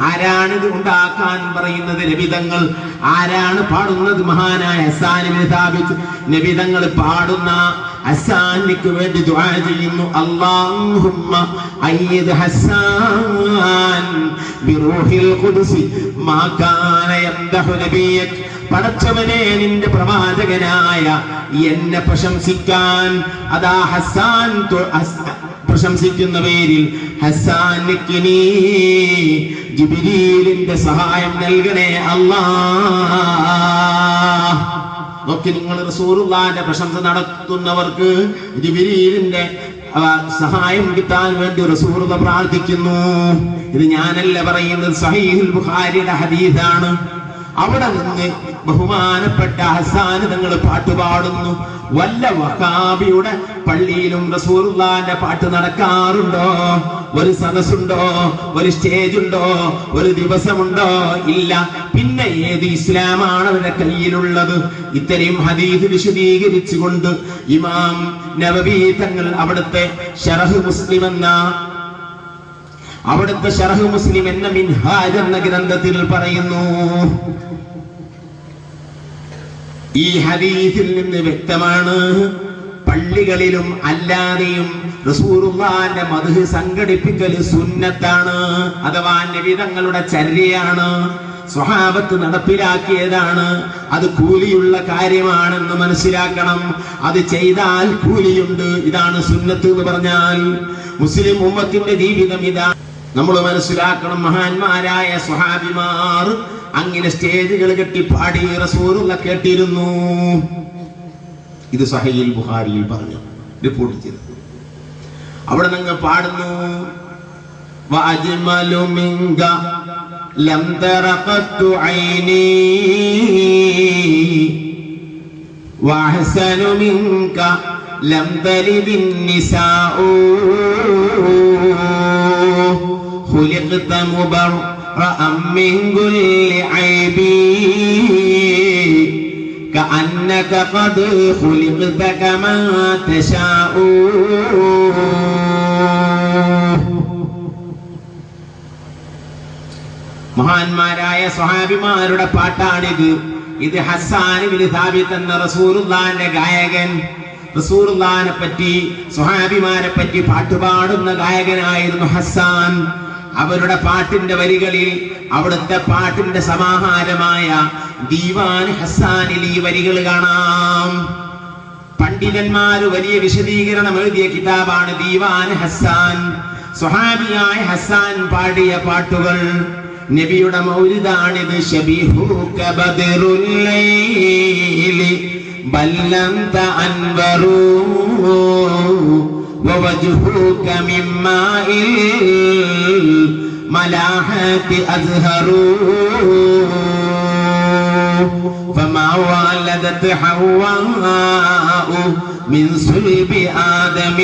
ആരാണിത് ഉണ്ടാക്കാൻ പറയുന്നത്? നബിതങ്ങൾ. ആരാണ് പാടുന്നത്? മഹാനായ ഹസ്സാൻ ഇബ്നു സാബിത്ത്. നബിതങ്ങൾ പാടുന്ന ഹസ്സാനിക്ക് വേണ്ടി ദുആ ചെയ്യുന്നു. അല്ലാഹുമ്മ അയ്യിദ് ഹസ്സാൻ ബിറൂഹിൽ ഖുദ്സി മാ കാന യംദഹു നബിയക്. പടച്ചവനെ, നിന്റെ പ്രവാചകനായ എന്നെ പ്രശംസിക്കാൻ അതാ ഹസ്സാൻ പ്രശംസിക്കുന്ന പേരിൽ ഹസ്സാനിക്ക് നീ ജിബ്രീലിന്റെ സഹായം നൽകണേ അല്ലാഹ്. നോക്കി, നിങ്ങൾ റസൂലുള്ളാഹിന്റെ പ്രശംസ നടത്തുന്നവർക്ക് ജിബ്രീലിന്റെ സഹായം കിട്ടാൻ വേണ്ടി റസൂലുള്ള പ്രാർത്ഥിക്കുന്നു. ഇത് ഞാനല്ല പറയുന്നത്, സഹീഹുൽ ബുഖാരിയുടെ ഹദീസാണ്. അവിടെ നിന്ന് ബഹുമാനപ്പെട്ട ഹസ്സാൻ തങ്ങൾ പാട്ടുപാടുന്നു. വല്ല വഹാബിയുടെ പള്ളിയിലും റസൂലുള്ളാഹിന്റെ പാട്ട് നടക്കാറുണ്ടോ? ഒരു സദസ്സുണ്ടോ? ഒരു സ്റ്റേജ് ഉണ്ടോ? ഒരു ദിവസമുണ്ടോ? ഇല്ല. പിന്നെ ഏത് ഇസ്ലാമാണ് അവരുടെ കയ്യിലുള്ളത്? ഇത്രയും ഹദീസ് വിശദീകരിച്ചുകൊണ്ട് ഇമാം നവവി തങ്ങൾ അവിടുത്തെ ശറഹ് മുസ്ലിം എന്ന മിൻഹാജ് എന്ന ഗ്രന്ഥത്തിൽ പറയുന്നു. ഈ ഹദീസിൽ നിന്ന് വ്യക്തമാണ്, പള്ളികളിലും അല്ലാതെയും റസൂലുള്ളാഹിന്റെ മദ്ഹ് സംഘടിപ്പിക്കൽ സുന്നത്താണ്, അഥവാ നബി തങ്ങളുടെ ചര്യയാണ്, സ്വഹാബത്ത് നടപ്പിലാക്കിയതാണ്. അത് കൂലിയുള്ള കാര്യമാണെന്ന് മനസ്സിലാക്കണം. അത് ചെയ്താൽ കൂലിയുണ്ട്. ഇതാണ് സുന്നത്ത് എന്ന് പറഞ്ഞാൽ. മുസ്ലിം ഉമ്മത്തിന്റെ ജീവിതം ഇതാണ്, നമ്മൾ മനസ്സിലാക്കണം. മഹാന്മാരായ സ്വഹാബിമാർ അങ്ങനെ സ്റ്റേജുകൾ കെട്ടി പാടി റസൂലുള്ള കേട്ടിരുന്നു. ഇത് സഹീഹുൽ ബുഖാരിയിൽ പറഞ്ഞു, റിപ്പോർട്ട് ചെയ്തു. അവിടെ നിങ്ങൾ പാടുന്നു, വഅജ്മലു മിൻക ലം തറഖത്തു ഐനി വഅഹ്സനു മിൻക ലം തലിദിൻ നിസാഉ ഖുലിഖത മുബറഅൻ മിൻ കുല്ലി ഐബി كأنك قد خلقت كما تشاء. മഹാന്മാരായ സ്വഹാബിമാരുടെ പാട്ടാണിത്. ഇത് ഹസ്സാൻ ഇബ്നു സാബിത്ത് എന്ന റസൂലുള്ളാഹിന്റെ ഗായകൻ, റസൂലുള്ളാഹിനെ പറ്റി സ്വഹാബിമാരെ പറ്റി പാട്ടുപാടുന്ന ഗായകനായിരുന്നു ഹസ്സാൻ. അവരുടെ പാട്ടിന്റെ വരികളിൽ അവിടുത്തെ പാട്ടിന്റെ സമാഹാരമായ ദീവാൻ ഹസ്സാനിൽ ഈ വരികൾ കാണാം. പണ്ഡിതന്മാര് വലിയ വിശദീകരണം എഴുതിയ കിതാബാണ് ദീവാൻ ഹസ്സാൻ. സ്വഹാബിയായ ഹസ്സാൻ പാടിയ പാട്ടുകൾ. നബിയുടെ മൗലിദാണിത്. ശബീഹുക ബദറുൽ ലൈലി ബല്ലന്ത അൻവറു ووجهك من ماء الملاحة أزهر فما ولدت حواء من صلب آدم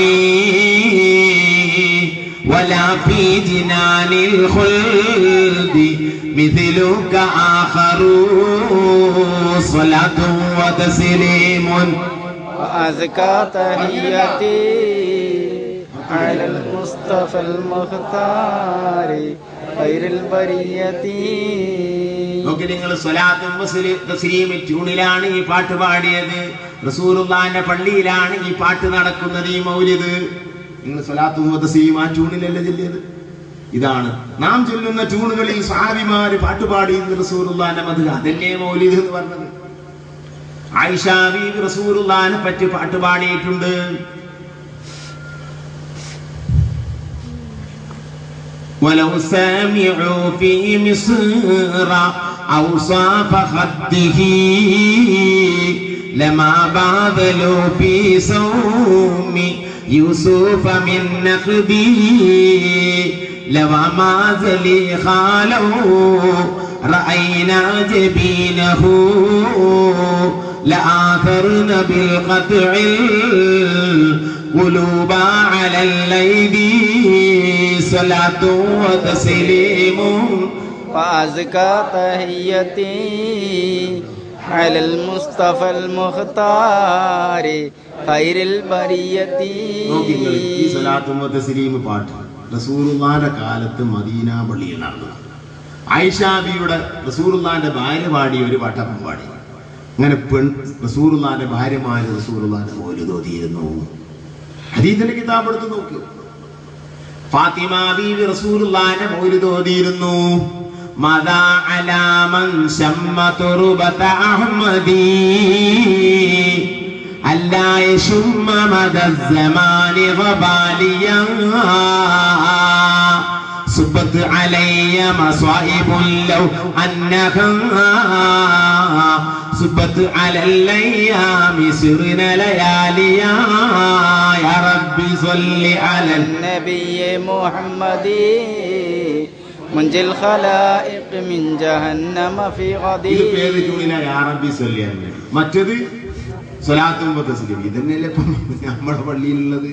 ولا في جنان الخلد مثلك آخر صلاة وتسليم وأزكى تحياتي على المصطفى المختار خير البرية. നിങ്ങൾ സ്വലാത്തും തസ്ലീം ട്യൂണിലാണ് ഈ പാട്ട് പാടിയത്. റസൂലുള്ളാഹിന്റെ പള്ളിയിലാണ് ഈ പാട്ട് നടക്കുന്നത്, ഈ മൗലിദ്. നിങ്ങൾ സ്വലാത്തും തസ്ലീം ആ ട്യൂണിലല്ല ചൊല്ലിയത്. ഇതാണ് നാം ചൊല്ലുന്ന ട്യൂണുകളിൽ സ്വഹാബിമാര് പാട്ടുപാടി റസൂലുള്ളാഹിന്റെ മദ്ഹ്. അതല്ലേ മൗലിദ് എന്ന് പറഞ്ഞത്. ആയിഷ ബീവി റസൂലുള്ളാഹിനെ പറ്റി പാട്ട് പാടിയിട്ടുണ്ട്. ولو سمعوا في مصر أوصاف خده لما باذلوا في صوم يوسف من نقده لو ما زليخا رأينا جبينه لآثرنا بالقطع القلوب على الأيدي صلاة وتسليم وأزكى تحياتي على المصطفى المختار خير البرية. ഈ സ്വലാത്തും തസ്ലീം പാട്ട് റസൂലുള്ളാഹിന്റെ കാലത്ത് മദീന പള്ളിയിൽ നടന്നു. ആയിഷാബിയുടെ റസൂലുള്ളാഹിന്റെ ഭാര്യ പാടിയ ഒരു പാട്ടം പാടി. അങ്ങനെ റസൂലുള്ളാഹിന്റെ ഭാര്യമാര് റസൂലുള്ളാഹിന്റെ മൗലിദ് ഓതിയിരുന്നു. ഹദീസിന്റെ കിതാബ് എടുത്ത് നോക്ക്. ഫാത്തിമ ബീവി റസൂലുള്ളാഹിന്റെ മൗലിദ് ഓതിയിരുന്നു. മദാ അലാ മൻ ശമ്മ തുർബത അഹ്മദി അല്ലാ യശുമ്മ മദ الزمان വബാലിയാ സുബത് അലയ്യ മസ്വാഇബ ലൗ അന്നഹാ സുബത് അലൽ അയ്യാമി സിർന ലയാലിയാ യാ റബ്ബി സ്വല്ലി അലൻ നബിയ്യ മുഹമ്മദി മുൻജിൽ ഖലായിഖ് മിൻ ജഹന്നമ ഫീ ഗദി. ഇത് പേര് ട്യൂണിലാ യാ റബ്ബി സ്വല്ലി അലൻ. മറ്റേത് സ്വലാത്തും തസ്ലീം. ഇതന്നെയല്ലേ ഇപ്പം നമ്മുടെ പള്ളിയിലുള്ളത്.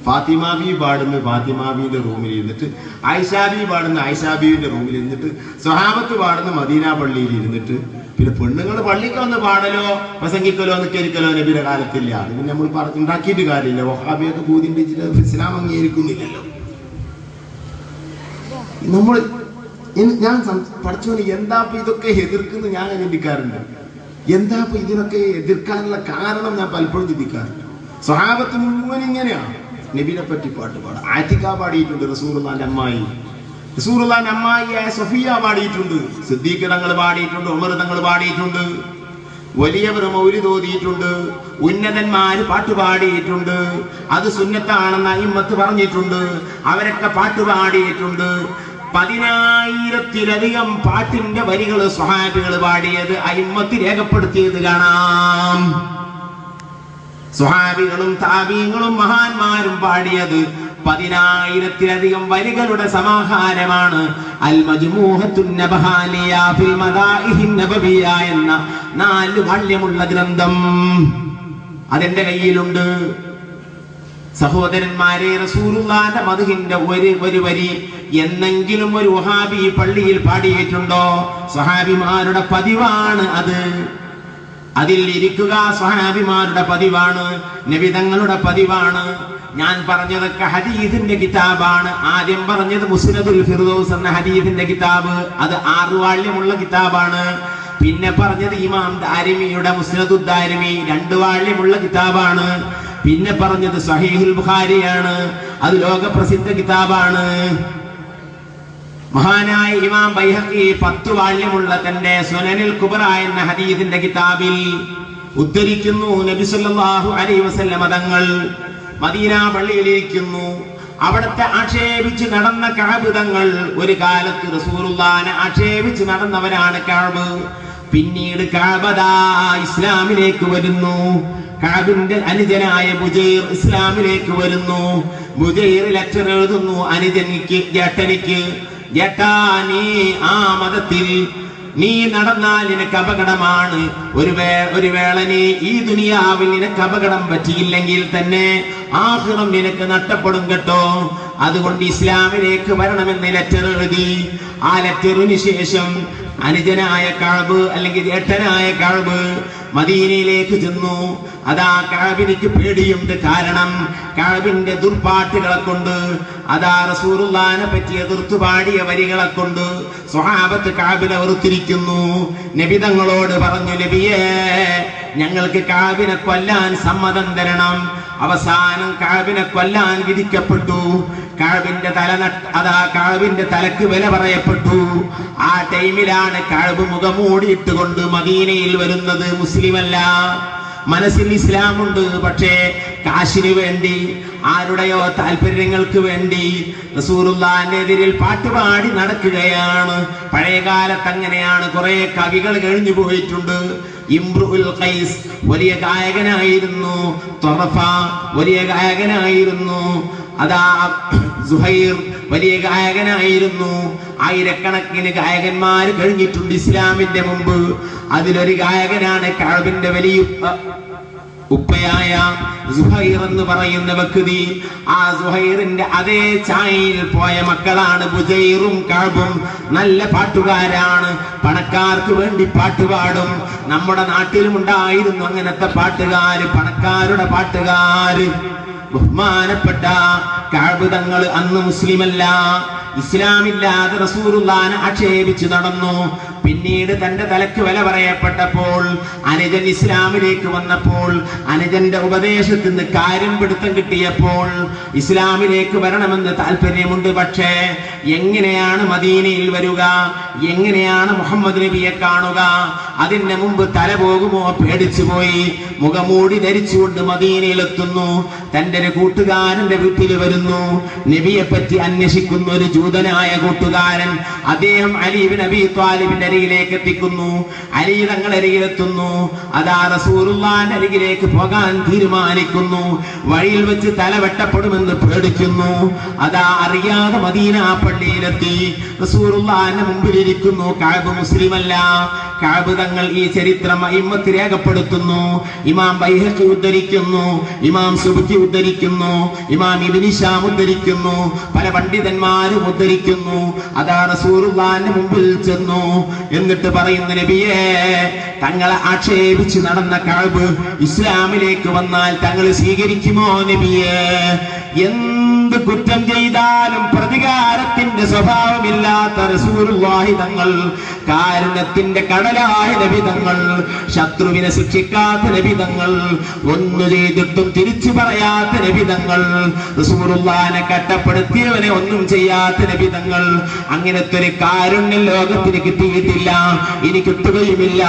ഫാത്തിമാബി പാടുന്ന ഫാത്തിമാബിന്റെ റൂമിൽ ഇരുന്നിട്ട്, ആയിഷാബി പാടുന്ന ആയിഷാബിന്റെ റൂമിൽ ഇരുന്നിട്ട്, സ്വഹാബത്ത് പാടുന്ന മദീന പള്ളിയിൽ ഇരുന്നിട്ട്, പിന്നെ പെണ്ണുങ്ങൾ പള്ളിക്ക് വന്ന് പാടലോ പ്രസംഗിക്കലോ നിക്കരിക്കലോ നബിയുടെ കാലത്തില്ല. അത് പിന്നെ നമ്മൾ ഉണ്ടാക്കിയിട്ട് കാര്യമില്ല. വഹാബിയൊക്കെ പൂതിന്റെ ഇസ്ലാം അംഗീകരിക്കുന്നില്ലല്ലോ. നമ്മൾ ഞാൻ പഠിച്ചോന് എന്താ ഇതൊക്കെ എതിർക്കുന്ന ഞാൻ ചിന്തിക്കാറുണ്ട്. എന്താ ഇതിനൊക്കെ എതിർക്കാനുള്ള കാരണം ഞാൻ പലപ്പോഴും ചിന്തിക്കാറുണ്ട്. സ്വഹാബത്ത് മുഴുവൻ ഇങ്ങനെയാണ് നബിനെ പറ്റി പാട്ട് പാടും. ആതിക പാടിയിട്ടുണ്ട് റസൂലുള്ളാഹിന്റെ അമ്മായി. റസൂലുള്ളാഹിന്റെ അമ്മായിയായ സഫിയ പാടിയിട്ടുണ്ട്. സിദ്ദീഖ് തങ്ങൾ പാടിയിട്ടുണ്ട്. ഉമർ തങ്ങൾ പാടിയിട്ടുണ്ട്. വലിയവർ മൗലിദ് ഓതിയിട്ടുണ്ട്. ഉന്നതന്മാര് പാട്ട് പാടിയിട്ടുണ്ട്. അത് സുന്നത്താണെന്ന് അയിമ്മത്ത് പറഞ്ഞിട്ടുണ്ട്. അവരൊക്കെ പാട്ട് പാടിയിട്ടുണ്ട്. 10,000-ലധികം പാട്ടിന്റെ വരികൾ സ്വഹാബികൾ പാടിയത് അയിമ്മത്ത് രേഖപ്പെടുത്തിയത് കാണാം. സ്വഹാബികളും താബീങ്ങളും മഹാന്മാരും പാടിയത് 10,000-ലധികം വരികളുടെ സമാഹാരമാണ് അൽ മജ്മൂഅത്തുൻ നബഹാനിയ ഫിൽ മദാഇഹിൻ നബവിയ എന്ന 4 വാള്യമുള്ള ഗ്രന്ഥം അതെന്റെ കയ്യിലുണ്ട്. സഹോദരന്മാരെ, റസൂലുള്ളാഹിന്റെ മദ്ഹിന്റെ ഒരു വരി എന്നെങ്കിലും ഒരു വഹാബി പള്ളിയിൽ പാടിയിട്ടുണ്ടോ? സ്വഹാബിമാരുടെ പതിവാണ് അത്. അതിൽ ഇരിക്കുക സ്വഹാബിമാരുടെ പതിവാണ്, നബി തങ്ങളുടെ പതിവാണ്. ഞാൻ പറഞ്ഞതൊക്കെ ഹദീസിന്റെ കിതാബാണ്. ആദ്യം പറഞ്ഞത് മുസ്നദുൽ ഫിർദൗസ് എന്ന ഹദീസിന്റെ കിതാബ്, അത് 6 വാള്യമുള്ള കിതാബാണ്. പിന്നെ പറഞ്ഞത് ഇമാം ദാരിമിയുടെ മുസ്നദുദ് ദാരിമി 2 വാള്യമുള്ള കിതാബാണ്. പിന്നെ പറഞ്ഞത് സഹീഹുൽ ബുഖാരിയാണ്, അത് ലോകപ്രസിദ്ധ കിതാബാണ്. മഹാനായ ഇമാം ബൈഹഖി 10 വാള്യമുള്ള തന്റെ സുനനുൽ കുബ്ര എന്ന ഹദീസിന്റെ കിതാബിൽ ഉദ്ധരിക്കുന്നു, നബി സല്ലല്ലാഹു അലൈഹി വസല്ലം തങ്ങൾ മദീന പള്ളിയിലിരിക്കുന്നു. അവിടത്തെ ആക്ഷേപിച്ച് നടന്ന കഅബ് തങ്ങൾ, ഒരു കാലത്ത് റസൂലുള്ളാഹിനെ ആക്ഷേപിച്ച് നടന്നവരാണ് കഅബ്. പിന്നീട് കഅബദാ ഇസ്ലാമിലേക്ക് വരുന്നു. കഅബിന്റെ അനുജനായ ബുജൈർ ഇസ്ലാമിലേക്ക് വരുന്നു. ബുജൈർ ലെറ്റർ എഴുതുന്നു അനുജനിക്ക്, ജേട്ടനിക്ക്, ജേട്ടാ നീ ആ മതത്തിൽ നീ നടന്നാൽ നിനക്ക് അപകടമാണ്. ഒരു വേള നീ ഈ ദുനിയാവിൽ നിനക്ക് അപകടം പറ്റിയില്ലെങ്കിൽ തന്നെ ആഖിറം നിനക്ക് നഷ്ടപ്പെടും കേട്ടോ. അതുകൊണ്ട് ഇസ്ലാമിലേക്ക് വരണമെന്ന് ലെറ്റർ എഴുതി. ആ ലെറ്ററിന് ശേഷം അനുജനായ കഅബ് അല്ലെങ്കിൽ ജേട്ടനായ കഅബ് മദീനയിലേക്ക് ചെന്നു. അതാ കഅബിനിക്ക് പേടിയുണ്ട്. കാരണം കഅബിന്റെ ദുർപാട്ടുകളെ കൊണ്ട്, അതാ റസൂലുള്ളാഹിനെ പറ്റി എതിർത്തു പാടിയ വരികളെ കൊണ്ട് സ്വഹാബത്ത് കഅബിനെ വെറുത്തിരിക്കുന്നു. നബി തങ്ങളോട് പറഞ്ഞു, നബിയേ ഞങ്ങൾക്ക് കഅബിനെ കൊല്ലാൻ സമ്മതം തരണം. അവസാനം കഅബിനെ കൊല്ലാൻ വിധിക്കപ്പെട്ടു. കഅബിന്റെ കഅബിന്റെ തലക്ക് വില പറയപ്പെട്ടു. ആ ടൈമിലാണ് കഅബ് മുഖമൂടിയിട്ടുകൊണ്ട് മദീനയിൽ വരുന്നത്. മുസ്ലിമല്ല, മനസ്സിൽ ഇസ്ലാമുണ്ട്, പക്ഷേ കാശിന് വേണ്ടി, ആരുടെയോ താല്പര്യങ്ങൾക്ക് വേണ്ടി റസൂലുള്ളാഹിനെതിരിൽ പാട്ടുപാടി നടക്കുകയാണ്. പഴയകാലത്ത് അങ്ങനെയാണ്. കുറെ കവികൾ കഴിഞ്ഞു പോയിട്ടുണ്ട്. ഇംറുൽ ഖൈസ് വലിയ ഗായകനായിരുന്നു. ത്വറഫ വലിയ ഗായകനായിരുന്നു. അതാ സുഹൈർ വലിയ ഗായകനായിരുന്നു. ആയിരക്കണക്കിന് ഗായകന്മാർ കഴിഞ്ഞിട്ടുണ്ട് ഇസ്ലാമിന്റെ മുമ്പ്. അതിലൊരു ഗായകനാണ് കഅബിന്റെ വലിയ ഉപ്പയായ സുഹൈർ എന്ന് പറയുന്ന വ്യക്തി. ആ സുഹൈറിന്റെ അതേ ചായയിൽ പോയ മക്കളാണ് ബുജൈറും കഅബും. നല്ല പാട്ടുകാരാണ്, പണക്കാർക്ക് വേണ്ടി പാട്ടുപാടും. നമ്മുടെ നാട്ടിലും ഉണ്ടായിരുന്നു അങ്ങനത്തെ പാട്ടുകാര്, പണക്കാരുടെ പാട്ടുകാര്. ബഹുമാനപ്പെട്ട കഅബ് തങ്ങൾ അന്ന് മുസ്ലിമല്ല. ഇസ്ലാമില്ലാതെ റസൂലുള്ളാഹിനെ ആക്ഷേപിച്ചു നടന്നു. പിന്നീട് തന്റെ തലക്ക് വില പറയപ്പെട്ടപ്പോൾ അനുജൻ ഇസ്ലാമിലേക്ക് വന്നപ്പോൾ അനുജന്റെ ഉപദേശത്തിൽ നിന്ന് കാര്യം പിടുത്തം കിട്ടിയപ്പോൾ ഇസ്ലാമിലേക്ക് വരണമെന്ന് താല്പര്യമുണ്ട്. പക്ഷേ എങ്ങനെയാണ് മദീനയിൽ വരിക, എങ്ങനെയാണ് മുഹമ്മദ് നബിയെ കാണുക? അതിന് മുമ്പ് തല പോകുമോ പേടിച്ചു പോയി. മുഖമൂടി ധരിച്ചുകൊണ്ട് മദീനയിലെത്തുന്നു. തന്റെ ഒരു കൂട്ടുകാരന്റെ വീട്ടിൽ വരുന്നു. നബിയെ പറ്റി അന്വേഷിക്കുന്ന ഒരു ജൂതനായ കൂട്ടുകാരൻ. അദ്ദേഹം അലി ഇബ്നു അബീ ത്വാലിബിന്റെ അരികിലേക്ക് എത്തിക്കുന്നു. അലി തങ്ങളുടെ അരികിലെത്തുന്നു. അതാ റസൂലുള്ളാഹിന്റെ അരികിലേക്ക് പോകാൻ തീരുമാനിക്കുന്നു. വഴിയിൽ വെച്ച് തല വെട്ടപ്പെടുമെന്ന് പേടിക്കുന്നു. അതാ അറിയാതെ മദീന പള്ളിയിലെത്തി. റസൂലുള്ളാഹിന്റെ മുമ്പിലിരിക്കുന്നു. കഅബ് മുസ്ലിമല്ല. കഅബ് തങ്ങൾ ഈ ചരിത്രം അയിമ്മത്ത് രേഖപ്പെടുത്തുന്നു. ഇമാം ബൈഹഖി ഉദ്ധരിക്കുന്നു, ഇമാം സുബ്കി ഉദ്ധരിക്കുന്നു, ഇമാം ഇബ്നു ഹിശാം ഉദ്ധരിക്കുന്നു, പല പണ്ഡിതന്മാരും ഉദ്ധരിക്കുന്നു. അതാ റസൂലുള്ളാഹിന്റെ മുമ്പിൽ ചെന്നു. എന്നിട്ട് പറയുന്നു, നബിയേ, തങ്ങളെ ആക്ഷേപിച്ച് നടന്ന കഅബ് ഇസ്ലാമിലേക്ക് വന്നാൽ തങ്ങൾ സ്വീകരിക്കുമോ നബിയേ? എന്ത് കുറ്റം ചെയ്താലും പ്രതികാരത്തിന്റെ സ്വഭാവമില്ലാത്ത റസൂലുള്ളാഹി തങ്ങൾ, കാരുണ്യത്തിന്റെ കടലായ നബി തങ്ങൾ, ശത്രുവിനെ ശിക്ഷിക്കാത്ത നബി തങ്ങൾ, ഒന്നു ചെയ്തിട്ടും തിരിച്ചു പറയാത്ത നബി തങ്ങൾ, റസൂലുള്ളാഹിനെ കട്ടപ്പെടുത്തിയവനെ ഒന്നും ചെയ്യാത്ത നബി തങ്ങൾ. അങ്ങനത്തെ ഒരു കാരുണ്യം ലോകത്തിന് കിട്ടിയിട്ടില്ല, ഇനി കിട്ടുകയുമില്ല.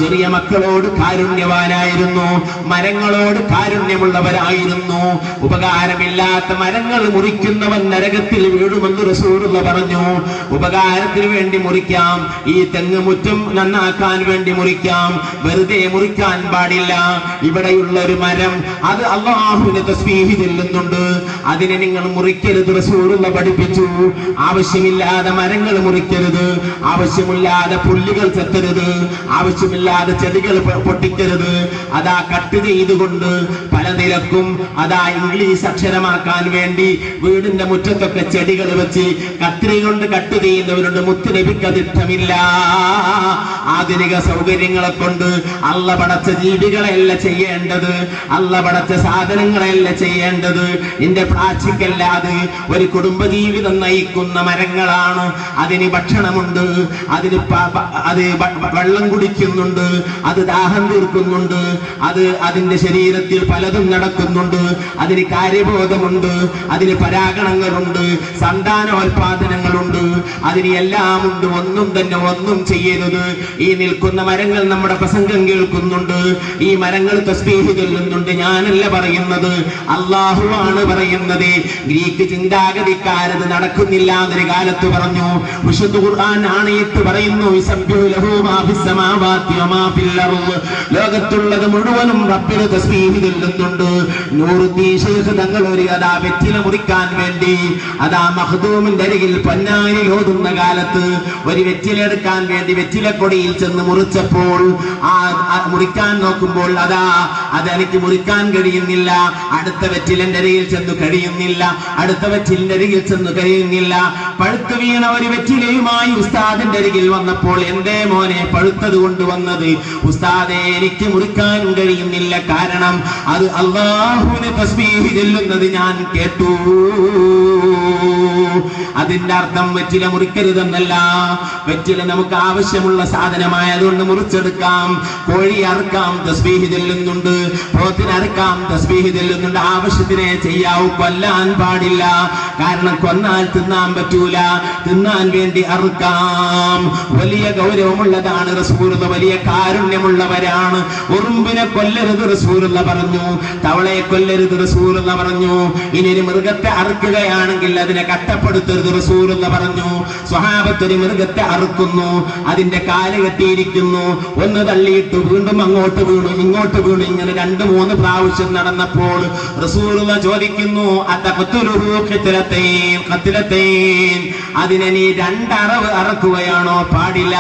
ചെറിയ മക്കളോട് കാരുണ്യവാനായിരുന്നു, മരങ്ങളോട് കാരുണ്യമുള്ളവരായിരുന്നു. ഉപകാരമില്ലാത്ത മരങ്ങൾ മുറിക്കുന്നവൻ നരകത്തിൽ വീഴുമെന്ന് റസൂലുള്ള പറഞ്ഞു. ഉപകാരത്തിന് വേണ്ടി മുറിക്കാം, ഈ തെങ്ങ് മുറ്റം നന്നാക്കാൻ വേണ്ടി മുറിക്കാം, വെറുതെ മുറിക്കാൻ പാടില്ല. ഇവിടെയുള്ള ഒരു മരം അത് അല്ലാഹുവിനെ തസ്ബീഹ് ചൊല്ലുന്നുണ്ട്, അതിനെ നിങ്ങൾ മുറിക്കരുത് റസൂലുള്ള പഠിപ്പിച്ചു. ആവശ്യമില്ലാതെ മരങ്ങൾ മുറിക്കരുത്, ആവശ്യമില്ലാതെ പുല്ലുകൾ ചെത്തരുത്, ആവശ്യമില്ലാതെ ചെടികൾ പൊട്ടിക്കരുത്. അതാ കട്ട് ചെയ്തുകൊണ്ട് പല നിരക്കും അതാ ഇംഗ്ലീഷ് അക്ഷരമാക്കാൻ വേണ്ടി വീടിന്റെ മുറ്റത്തൊക്കെ ചെടികൾ വെച്ച് കത്രി കൊണ്ട് കട്ട് ചെയ്യുന്നവരുണ്ട്. മുത്തുനബിക്ക് അത് ഇഷ്ടമില്ല. ആധുനിക സൗകര്യങ്ങളെ കൊണ്ട് അള്ള പടച്ച ജീവികളെയല്ല ചെയ്യേണ്ടത്, അള്ള പടച്ച സാധനങ്ങളെയല്ല ചെയ്യേണ്ടത്. നിന്റെ പ്രാച്ചിക്കല്ലാതെ ഒരു കുടുംബജീവിതം നയിക്കുന്ന മരങ്ങളാണ്. അതിന് ഭക്ഷണമുണ്ട്, അതിന് വെള്ളം കുടിക്കുന്നുണ്ട്, അത് ദാഹം തീർക്കുന്നുണ്ട്, അത് അതിന്റെ ശരീരത്തിൽ പലതും നടക്കുന്നുണ്ട്, അതിന് കാര്യബോധമുണ്ട്, അതിന് പരാഗണങ്ങളുണ്ട്, സന്താനോൽപാദനങ്ങളുണ്ട്, അതിന് എല്ലാം ഉണ്ട്. ഒന്നും തന്നെ ഒന്നും ചെയ്യരുത്. ഈ നിൽക്കുന്ന മരങ്ങൾ നമ്മുടെ പ്രസംഗം കേൾക്കുന്നുണ്ട്, ഈ മരങ്ങൾ തസ്ബീഹ് ചൊല്ലുന്നുണ്ട്. ഞാനല്ല പറയുന്നത്, അല്ലാഹുവാണ് പറയുന്നത്. ഗ്രീക്ക് ചിന്താഗതിക്കാരത് നടക്കുന്നില്ല എന്നൊരു കാലത്ത് പറഞ്ഞു. വിശുദ്ധ ഖുർആൻ ആണയിട്ട് പറയുന്നു, ലോകത്തുള്ളത് മുഴുവനും റബ്ബിന് തസ്ബീഹ് ചൊല്ലുന്നുണ്ട്. നൂറുദ്ദീൻ ശൈഖ് തങ്ങൾ ഒരു അതാ വെറ്റില മുറിക്കാൻ വേണ്ടി അതാ മഖ്ദൂമിന്റെ അരികിൽ പൊന്നാനി ഓതുന്ന കാലത്ത് ഒരു വെറ്റില എടുക്കാൻ വേണ്ടി വെറ്റിലക്കൊടിയിൽ ചെന്ന് മുറിച്ചപ്പോൾ മുറിക്കാൻ നോക്കുമ്പോൾ അതെനിക്ക് മുറിക്കാൻ കഴിയുന്നില്ല. അടുത്ത വെറ്റിലിന്റെ അരികിൽ ചെന്ന് കഴിയുന്നില്ല, അടുത്ത വെറ്റിലിന്റെ അരികിൽ ചെന്ന് കഴിയുന്നില്ല. പഴുത്തു വീണ ഒരു വെറ്റിലയുമായി ഉസ്താദിന്റെ അരികിൽ വന്നപ്പോൾ, എന്തേ മോനെ പഴുത്തത് കൊണ്ടുവന്നത്? ഉസ്താദേ, എനിക്ക് മുറിക്കാൻ കഴിയുന്നില്ല, കാരണം അത് അല്ലാഹുവിനെ തസ്ബീഹ് ചൊല്ലുന്നത് ഞാൻ കേട്ടു. അതിന്റെ അർത്ഥം വെറ്റില മുറിക്കരുതെന്നല്ല. വെറ്റില നമുക്ക് ആവശ്യമുള്ള സാധനമായതുകൊണ്ട് മുറിച്ചെടുക്കാം. കോഴി അറുക്കാം, തസ്ബീഹ് ചൊല്ലുന്നുണ്ട്. പോത്തിന് അറുക്കാം, തസ്ബീഹ് ചൊല്ലുന്നുണ്ട്. ആവശ്യത്തിനെ ചെയ്യാവൂ, കൊല്ലാൻ പാടില്ല. കാരണം കൊന്നാൽ തിന്നാൻ പറ്റൂല, തിന്നാൻ വേണ്ടി അറുക്കാം. വലിയ ഗൗരവമുള്ളതാണ് റസൂലുള്ള, വലിയ കാരുണ്യമുള്ളവരാണ്. ഉറുമ്പിനെ കൊല്ലരുത് റസൂലുള്ള പറഞ്ഞു, തവളയെ കൊല്ലരുത് റസൂലുള്ള പറഞ്ഞു. ഇനി ഒരു മൃഗത്തെ അറുക്കുകയാണെങ്കിൽ അതിനെ കട്ടപ്പെടുത്തരുത് റസൂലുള്ള പറഞ്ഞു. സ്വഹാബത്ത് ഒരു മൃഗത്തെ അറുക്കുന്നു, അതിന്റെ കാല് കെട്ടിയിരിക്കുന്നു, ഒന്ന് തള്ളിയിട്ട് വീണ്ടും അങ്ങോട്ട് വീണു, ഇങ്ങോട്ട് വീണു. ഇങ്ങനെ 2-3 പ്രാവശ്യം നടന്നപ്പോൾ റസൂലുള്ള ചോദിക്കുന്നു, അതിനെ നീ 2 അറവ് അറക്കുകയാണോ? പാടില്ല.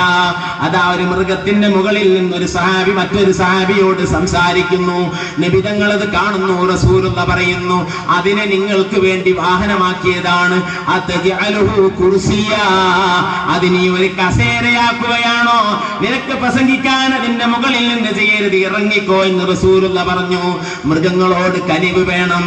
അതാ ഒരു മൃഗത്തിന്റെ മുകളിൽ നിന്നൊരു സഹാബി മറ്റൊരു സഹാബിയോട് സംസാരിക്കുന്നു. നബി തങ്ങൾ അത് കാണുന്നു. റസൂലുള്ള പറയുന്നു, അതിനെ നിങ്ങൾക്ക് വേണ്ടി വാഹനമാക്കിയതാണ്. അതിനെ ഒരു കസേരയാക്കുകയാണോ? നിനക്ക് പ്രസംഗിക്കാൻ അതിന്റെ മുകളിൽ നിന്ന് ചെയ്യരുത്, ഇറങ്ങിക്കോ എന്ന് റസൂലുള്ള പറഞ്ഞു. മൃഗങ്ങളോട് കനിവ് വേണം,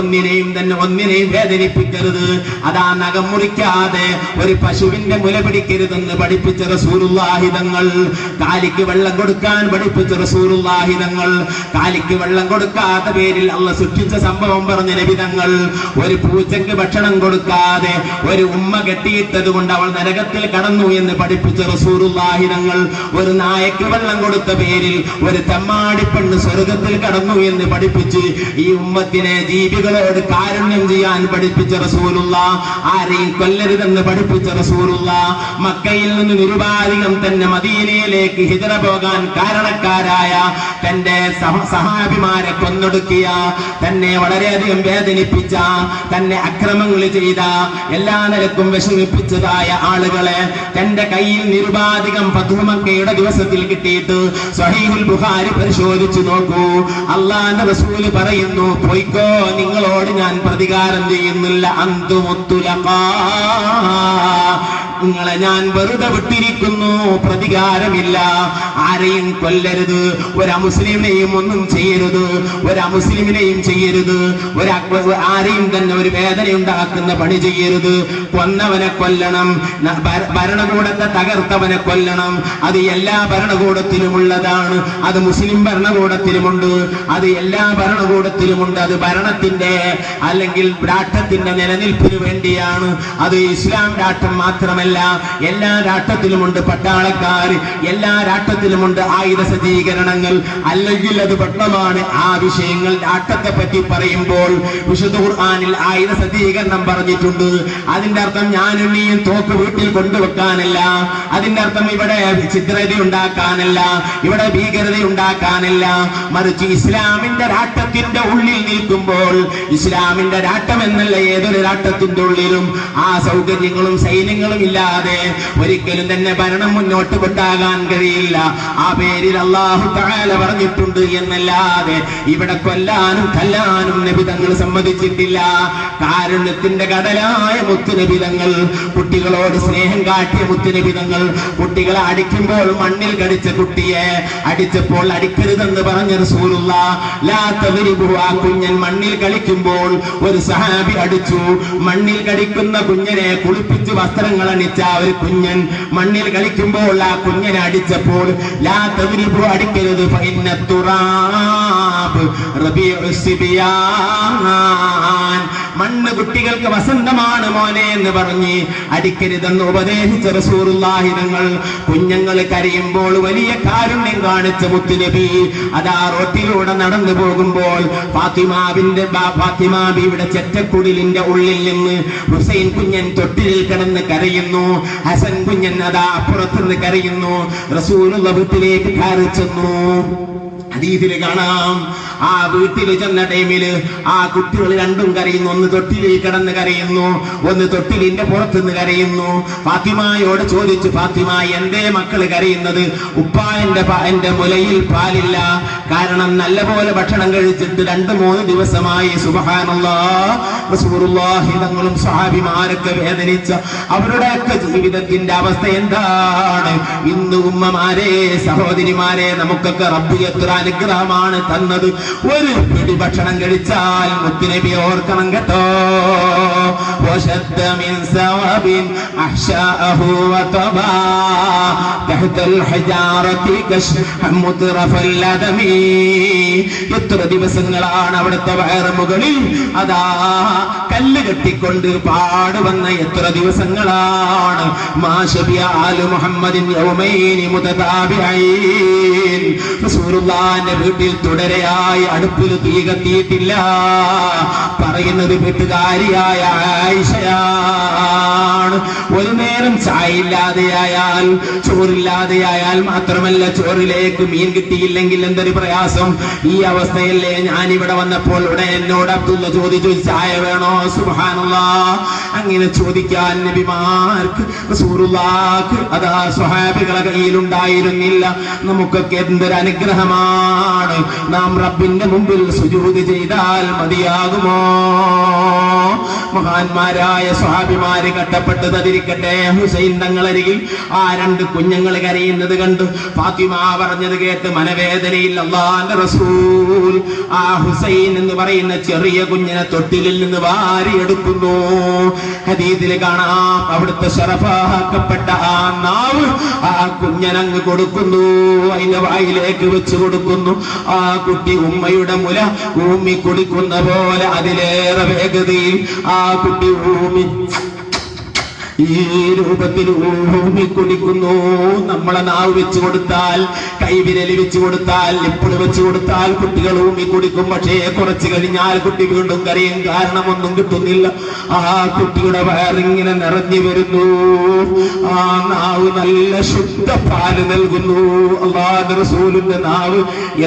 ഒന്നിനെയും വേദനിപ്പിക്കരുത്. അതാ നഖം മുറിക്കാൻ കൊടുക്കാതെ ഒരു പശുവിന്റെ മുല പിടിക്കരുതെന്ന് പഠിപ്പിച്ച റസൂലുള്ളാഹി തങ്ങൾ. കാലിക്ക് വെള്ളം കൊടുക്കാൻ പഠിപ്പിച്ച റസൂലുള്ളാഹി തങ്ങൾ. കാലിക്ക് വെള്ളം കൊടുക്കാത്ത പേരിൽ അള്ളാഹ് സൃഷ്ടിച്ച സംഭവം പറഞ്ഞ നബി തങ്ങൾ. ഒരു പൂച്ചക്ക് ഭക്ഷണം കൊടുക്കാതെ ഒരു ഉമ്മ കെട്ടിയിട്ടത് കൊണ്ട് അവൾ നരകത്തിൽ കടന്നു എന്ന് പഠിപ്പിച്ച റസൂലുള്ളാഹി തങ്ങൾ. ഒരു നായക്ക് വെള്ളം കൊടുത്ത പേരിൽ ഒരു തെമ്മാടി പെണ്ണ് സ്വർഗത്തിൽ കടന്നു എന്ന് പഠിപ്പിച്ച് ഈ ഉമ്മത്തിനെ ജീവികളോട് കാരുണ്യം ചെയ്യാൻ പഠിപ്പിച്ച റസൂലുള്ളാഹ്. ആരെയും കൊല്ലരുതെന്ന് പഠിപ്പിച്ച റസൂലുള്ളാഹ്. മക്കയിൽ നിന്ന് നിരുപാധികം തന്നെ മദീനയിലേക്ക് ഹിജ്റ പോകാൻ കാരണക്കാരായ തന്റെ സഹാബിമാരെ കൊന്നൊടുക്കിയ, തന്നെ വളരെയധികം വേദനിപ്പിച്ച, തന്നെ അക്രമങ്ങൾ ചെയ്ത, എല്ലാ നിലക്കും വിഷമിപ്പിച്ചതായ ആളുകളെ തന്റെ കയ്യിൽ നിരുപാധികം ഫത്ഹ് മക്കയുടെ ദിവസത്തിൽ കിട്ടിയിട്ട് സ്വഹീഹുൽ ബുഖാരി പരിശോധിച്ചു നോക്കൂ. അല്ലാഹുവിന്റെ റസൂല് പറയുന്നു, പോയിക്കോ, നിങ്ങളോട് ഞാൻ പ്രതികാരം ചെയ്യുന്നില്ല. അന്തുമുത്തുലഖാ, നിങ്ങളെ ഞാൻ വെറുതെ വിട്ടിരിക്കുന്നു, പ്രതികാരമില്ല. ആരെയും കൊല്ലരുത്, ഒരു അമുസ്ലിമിനെയും ഒന്നും ചെയ്യരുത്, ഒരു അമുസ്ലിമിനെയും ചെയ്യരുത്, ആരെയും തന്നെ ഒരു വേദന ഉണ്ടാക്കുന്ന പണി ചെയ്യരുത്. കൊന്നവനെ കൊല്ലണം, ഭരണകൂടത്തെ തകർത്തവനെ കൊല്ലണം. അത് എല്ലാ ഭരണകൂടത്തിലുമുള്ളതാണ്. അത് മുസ്ലിം ഭരണകൂടത്തിലുമുണ്ട്, അത് എല്ലാ ഭരണകൂടത്തിലുമുണ്ട്. അത് ഭരണത്തിന്റെ അല്ലെങ്കിൽ രാഷ്ട്രത്തിന്റെ നിലനിൽപ്പിന് വേണ്ടിയാണ്. അത് ഇസ്ലാം രാഷ്ട്രം മാത്രമല്ല, എല്ലാ രാഷ്ട്രത്തിലുമുണ്ട് പട്ടാളക്കാർ, എല്ലാ രാഷ്ട്രത്തിലുമുണ്ട് ആയുധ സജ്ജീകരണങ്ങൾ. അല്ലെങ്കിൽ അത് പെട്ടതാണ്. ആ വിഷയങ്ങൾ രാഷ്ട്രത്തെ പറ്റി പറയുമ്പോൾ വിശുദ്ധ ഖുർആനിൽ ആയുധ സജ്ജീകരണം പറഞ്ഞിട്ടുണ്ട്. അതിന്റെ അർത്ഥം ഞാനും നീയും തോക്ക് വീട്ടിൽ കൊണ്ടുവെക്കാനല്ല. അതിന്റെ അർത്ഥം ഇവിടെ ചിത്രത ഉണ്ടാക്കാനല്ല, ഇവിടെ ഭീകരത ഉണ്ടാക്കാനല്ല. മറിച്ച് ഇസ്ലാമിന്റെ രാഷ്ട്രത്തിന്റെ ഉള്ളിൽ നിൽക്കുമ്പോൾ, ഇസ്ലാമിന്റെ രാഷ്ട്രം എന്നല്ല ഏതൊരു രാഷ്ട്രത്തിന്റെ ഉള്ളിലും ആ സൗകര്യങ്ങളും സൈന്യങ്ങളും ഇല്ലാതെ ഒരിക്കലും തന്നെ ഭരണം മുന്നോട്ട് കൊണ്ടാകാൻ കഴിയില്ല. ആ പേരിൽ അല്ലാഹു തആല പറഞ്ഞിട്ടുണ്ട് എന്നല്ലാതെ ഇവിടെ കൊല്ലാനും തല്ലാനും നബി തങ്ങൾ സമ്മതിച്ചിട്ടില്ല. കാരുണ്യത്തിന്റെ കടലായ മുത്തുനബി തങ്ങൾ, കുട്ടികളോട് സ്നേഹം കാട്ടിയ മുത്തുനബി തങ്ങൾ, കുട്ടികളെ അടിക്കുമ്പോൾ മണ്ണിൽ കടിച്ച കുട്ടിയെ അടിച്ചപ്പോൾ അടിക്കരുതെന്ന് പറഞ്ഞ റസൂലുള്ളാഹ്. ലാ തദ്രിബു, ആ കുഞ്ഞൻ മണ്ണിൽ കളിക്കുമ്പോൾ ഒരു സഹാബി അടിച്ചു. മണ്ണിൽ കളിക്കുന്ന കുഞ്ഞനെ കുളിപ്പിച്ച് വസ്ത്രങ്ങൾ അണിച്ച ഒരു കുഞ്ഞൻ മണ്ണിൽ കളിക്കുമ്പോൾ ആ കുഞ്ഞനെ അടിച്ചപ്പോൾ ലാ തദ്രിബു, അടിക്കരുത്. ഫഇന്ന തുറാബ് റബീഉ സിബിയാൻ, മണ്ണ് കുട്ടികൾക്ക് വസന്തമാണ് മോനെ എന്ന് പറഞ്ഞ് അടിക്കരുതെന്ന് ഉപദേശിച്ച റസൂലുള്ളാഹി തങ്ങൾ. കുഞ്ഞുങ്ങൾ കരയുമ്പോൾ വലിയ കാരുണ്യം കാണിച്ച മുത്തുനബി അതാ റോട്ടിലൂടെ നടന്നു പോകുമ്പോൾ ഫാത്തിമ ബീവിയുടെ ചെറ്റക്കുടിലിന്റെ ഉള്ളിൽ നിന്ന് ഹുസൈൻ കുഞ്ഞൻ തൊട്ടിലിൽ കിടന്ന് കരയുന്നു. ഹസൻ കുഞ്ഞൻ അതാ അപ്പുറത്തുനിന്ന് കരയുന്നു. റസൂലുള്ള വീട്ടിലേക്ക് കയറി ചെന്നു. ഹദീസിൽ കാണാം, ആ വീട്ടിൽ ചെന്ന ടൈമില് ആ കുട്ടികൾ രണ്ടും കരയുന്നു. ഒന്ന് തൊട്ടിലിൽ കിടന്ന് കരയുന്നു, ഒന്ന് തൊട്ടിലിന്റെ പുറത്തുനിന്ന് കരയുന്നു. ഫാത്തിമയോട് ചോദിച്ചു, ഫാത്തിമ എന്തേ മക്കള് കരയുന്നത്? ഉപ്പ എന്റെ മുലയിൽ പാലില്ല, കാരണം നല്ലപോലെ ഭക്ഷണം കഴിച്ചിട്ട് 2-3 ദിവസമായി. സുബ്ഹാനല്ലാഹ്, റസൂലുള്ളാഹി തങ്ങളും സ്വഹാബിമാരൊക്കെ വേദനിച്ച അവരുടെയൊക്കെ ജീവിതത്തിന്റെ അവസ്ഥ എന്താണ്? ഇന്ന് ഉമ്മമാരെ, സഹോദരിമാരെ, നമുക്കൊക്കെ റബ്ബ് എത്ര അനുഗ്രഹമാണ് തന്നത്. ഒരു പിടി ഭക്ഷണം കഴിച്ചാൽ മുത്തുനബി ഓർക്കണം കേട്ടോ. എത്ര ദിവസങ്ങളാണ് അവിടുത്തെ വയറ് മുകളിൽ അതാ കല്ല് കെട്ടിക്കൊണ്ട് പാടുവന്ന എത്ര ദിവസങ്ങളാണ്. റസൂലുള്ളാഹിന്റെ വീട്ടിൽ തുടരെയായി അടുപ്പിൽ തീ കത്തിയിട്ടില്ല. പറയുന്നത് വീട്ടുകാരിയായ ആയിഷയാണ്. ഒരു നേരം ചായ ഇല്ലാതെയായാൽ, ചോറില്ലാതെയായാൽ, മാത്രമല്ല ചോറിലേക്ക് മീൻ കിട്ടിയില്ലെങ്കിൽ എന്തൊരു പ്രയാസം. ഈ അവസ്ഥയല്ലേ ഞാനിവിടെ വന്നപ്പോൾ ഇവിടെ എന്നോട് അബ്ദുള്ള ചോദിച്ചു, ചായ വേണോ? സുബ്ഹാനല്ലാഹ്, അങ്ങനെ ചോദിക്കാൻ നബിമാർക്ക് റസൂലുള്ളാഹിക്ക് അതാ സ്വഹാബികളെ കയ്യിലുണ്ടായിരുന്നില്ല. നമുക്കൊക്കെ എന്തൊരു അനുഗ്രഹമാണ്. നാം റബ്ബിൽ വാജിബിന്റെ മുമ്പിൽ സുജൂദ് ചെയ്താൽ മതിയാകുമോ? മഹാന്മാരായ സ്വഹാബിമാര് കട്ടപ്പെട്ട് തതിരിക്കട്ടെ. ഹുസൈൻ തങ്ങളരികിൽ ആ 2 കുഞ്ഞുങ്ങൾ കരയുന്നത് കണ്ടു ഫാത്തിമ പറഞ്ഞത് കേട്ട് മനവേദനയിൽ അല്ലാഹുവിന്റെ റസൂൽ ആ ഹുസൈൻ എന്ന് പറയുന്ന ചെറിയ കുഞ്ഞിനെ തൊട്ടിലിൽ നിന്ന് വാരിയെടുക്കുന്നു. ഹദീസിൽ കാണാം അവിടുത്തെ ശറഫാക്കപ്പെട്ട ആ നാവ് ആ കുഞ്ഞനങ്ങ് കൊടുക്കുന്നു, അതിന്റെ വായിലേക്ക് വെച്ച് കൊടുക്കുന്നു. ആ കുട്ടി ഉമ്മയുടെ മുല ഊമ്മി കുടിക്കുന്ന പോലെ അതിലേറെ വേഗതയിൽ ആ കുട്ടി ഊമ്മി ഈ രൂപത്തിൽ ഊമ്മി കുടിക്കുന്നു. നമ്മളെ നാവ് വെച്ച് കൊടുത്താൽ, കൈവിരൽ വെച്ച് കൊടുത്താൽ, ലിപ്പിൾ വെച്ച് കൊടുത്താൽ കുട്ടികൾ ഊമ്മി കുടിക്കും. പക്ഷേ കുറച്ച് കഴിഞ്ഞാൽ കുട്ടി വീണ്ടും കരയും, കാരണം ഒന്നും കിട്ടുന്നില്ല. ആ കുട്ടിയുടെ വയറിങ്ങനെ നിറഞ്ഞു വരുന്നു. ആ നാവ് നല്ല ശുദ്ധ പാല് നൽകുന്നു. അല്ലാഹുവിന്റെ റസൂലിന്റെ നാവ്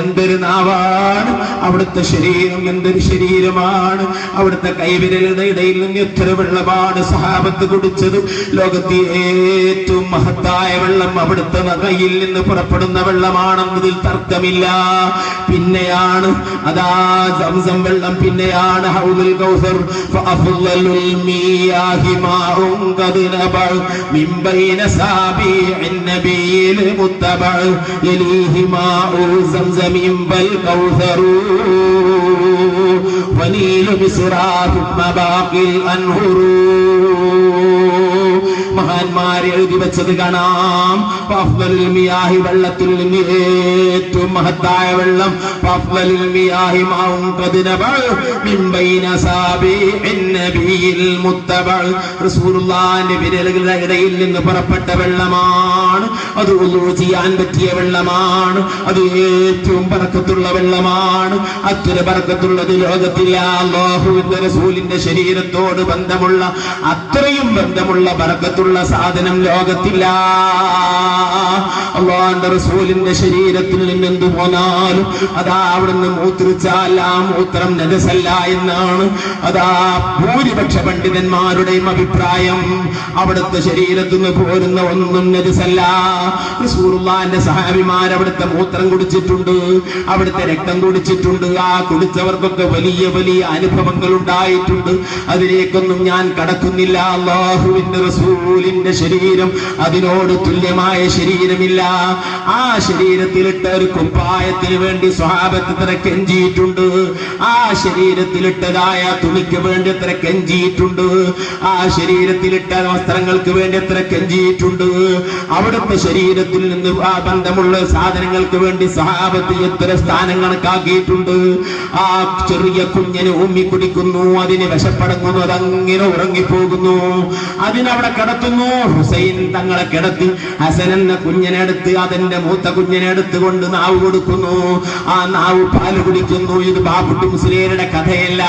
എന്തൊരു നാവാണ്! അവിടുത്തെ ശരീരം എന്തൊരു ശരീരമാണ്! അവിടുത്തെ കൈവിരലുടെ ഇടയിൽ നിന്ന് എത്ര വെള്ളമാണ് സഹാബത്ത് കുടിച്ചത്! ലോകത്തെ ഏറ്റവും മഹത്തായ വെള്ളം അവിടുത്തെ നഖയിൽ നിന്ന് പുറപ്പെടുന്ന വെള്ളമാണെന്നതിൽ തർക്കമില്ല. പിന്നെയാണ് അതാ സംസം വെള്ളം, പിന്നെയാണ് ഹൗലുൽ കൗസർ. ഫഅഫ്ളലുൽ മിയാഹി മാഉൻ ഖദ് നബഅ മിൻ ബൈന സാബിഇൻ നബിയിൽ മുത്തബഅ യലീഹി മാഉ സംസമിൻ ബൽ കൗസറു വനീലു ബിസ്റാഹു മബാഖിൽ അൻഹുറു. മഹാന്മാരെ എഴുതി വെച്ചത് കാണാം. ഫഅഫ്ളലുൽ മിയാഹി വെള്ളത്തിൽ നിന്ന് ഏറ്റവും മഹത്തായ വെള്ളം ഫഅഫ്ളലുൽ മിയാഹി മാഉൻ ഖദ് നബഅ മിൻ ബൈന സാബിഇൻ നബിയിൽ മുത്തബഅ. റസൂലുള്ളാഹിന്റെ വിരലുകളുടെ ഇടയിൽ നിന്ന് പുറപ്പെട്ട വെള്ളമാണ്. അത് വുളൂ ചെയ്യാൻ പറ്റിയ വെള്ളമാണ്. അത് ഏറ്റവും ബറക്കത്തുള്ള വെള്ളമാണ്. അത്ര ബറക്കത്തുള്ളത് ലോകത്തില്ല. അല്ലാഹുവിന്റെ റസൂലിന്റെ ശരീരത്തോട് ബന്ധമുള്ള അത്രയും ബന്ധമുള്ള ബറക്കത്തുള്ള സാധനം ലോകത്തില്ല. അല്ലാഹുവിന്റെ റസൂലിന്റെ ശരീരത്തിൽ നിന്ന് എന്തു പോന്നാലും അതാ അവിടുന്ന് മൂത്രിച്ചാൽ ആ മൂത്രം നജസല്ല എന്നാണ് അതാ ഭൂരിപക്ഷ പണ്ഡിതന്മാരുടെയും അഭിപ്രായം. അവിടുത്തെ ശരീരത്തിൽ നിന്ന് പോരുന്ന ഒന്നും നജസല്ല. റസൂലുള്ളാഹിന്റെ സഹാബിമാർ അവിടുത്തെ മൂത്രം കുടിച്ചിട്ടുണ്ട്, അവിടുത്തെ രക്തം കുടിച്ചിട്ടുണ്ട്. ആ കുടിച്ചവർക്കൊക്കെ വലിയ വലിയ അനുഭവങ്ങൾ ഉണ്ടായിട്ടുണ്ട്. അതിലേക്കൊന്നും ഞാൻ കടക്കുന്നില്ല. അല്ലാഹുവിന്റെ റസൂലിന്റെ ശരീരം അതിനോട് തുല്യമായ ശരീരമില്ല. ആ ശരീരത്തിലിട്ട ഒരു കുപ്പായത്തിന് വേണ്ടി സ്വഹാബത്ത് എത്ര കെഞ്ചിയിട്ടുണ്ട്. ആ ശരീരത്തിലിട്ടതായ തുണിക്ക് വേണ്ടി എത്ര കെഞ്ചിയിട്ടുണ്ട്. ആ ശരീരത്തിലിട്ട വസ്ത്രങ്ങൾക്ക് വേണ്ടി എത്ര കെഞ്ചിയിട്ടുണ്ട്. അവിടുത്തെ ശരീരത്തിൽ നിന്ന് ആ ബന്ധമുള്ള സാധനങ്ങൾക്ക് വേണ്ടി സ്വഹാബത്ത് എത്ര സ്ഥാനം കണക്കാക്കിയിട്ടുണ്ട്. ആ ചെറിയ കുഞ്ഞിന് ഊമ്മി കുടിക്കുന്നു, അതിന് വിശപ്പടങ്ങുന്നു, അതങ്ങനെ ഉറങ്ങിപ്പോകുന്നു, അതിനവിടെ കിടത്തുന്നു. ഹുസൈൻ തങ്ങളെ കിടത്തി ഹസൻ എന്ന കുഞ്ഞിനെടുത്ത് അതിന്റെ മൂത്ത കുഞ്ഞിനെടുത്ത് കൊണ്ട് നാവ് കൊടുക്കുന്നു. ആ നാവ് പാല് കുടിക്കുന്നു. ഇത് ബാബുട്ടി മുസ്ലിയുടെ കഥയല്ല,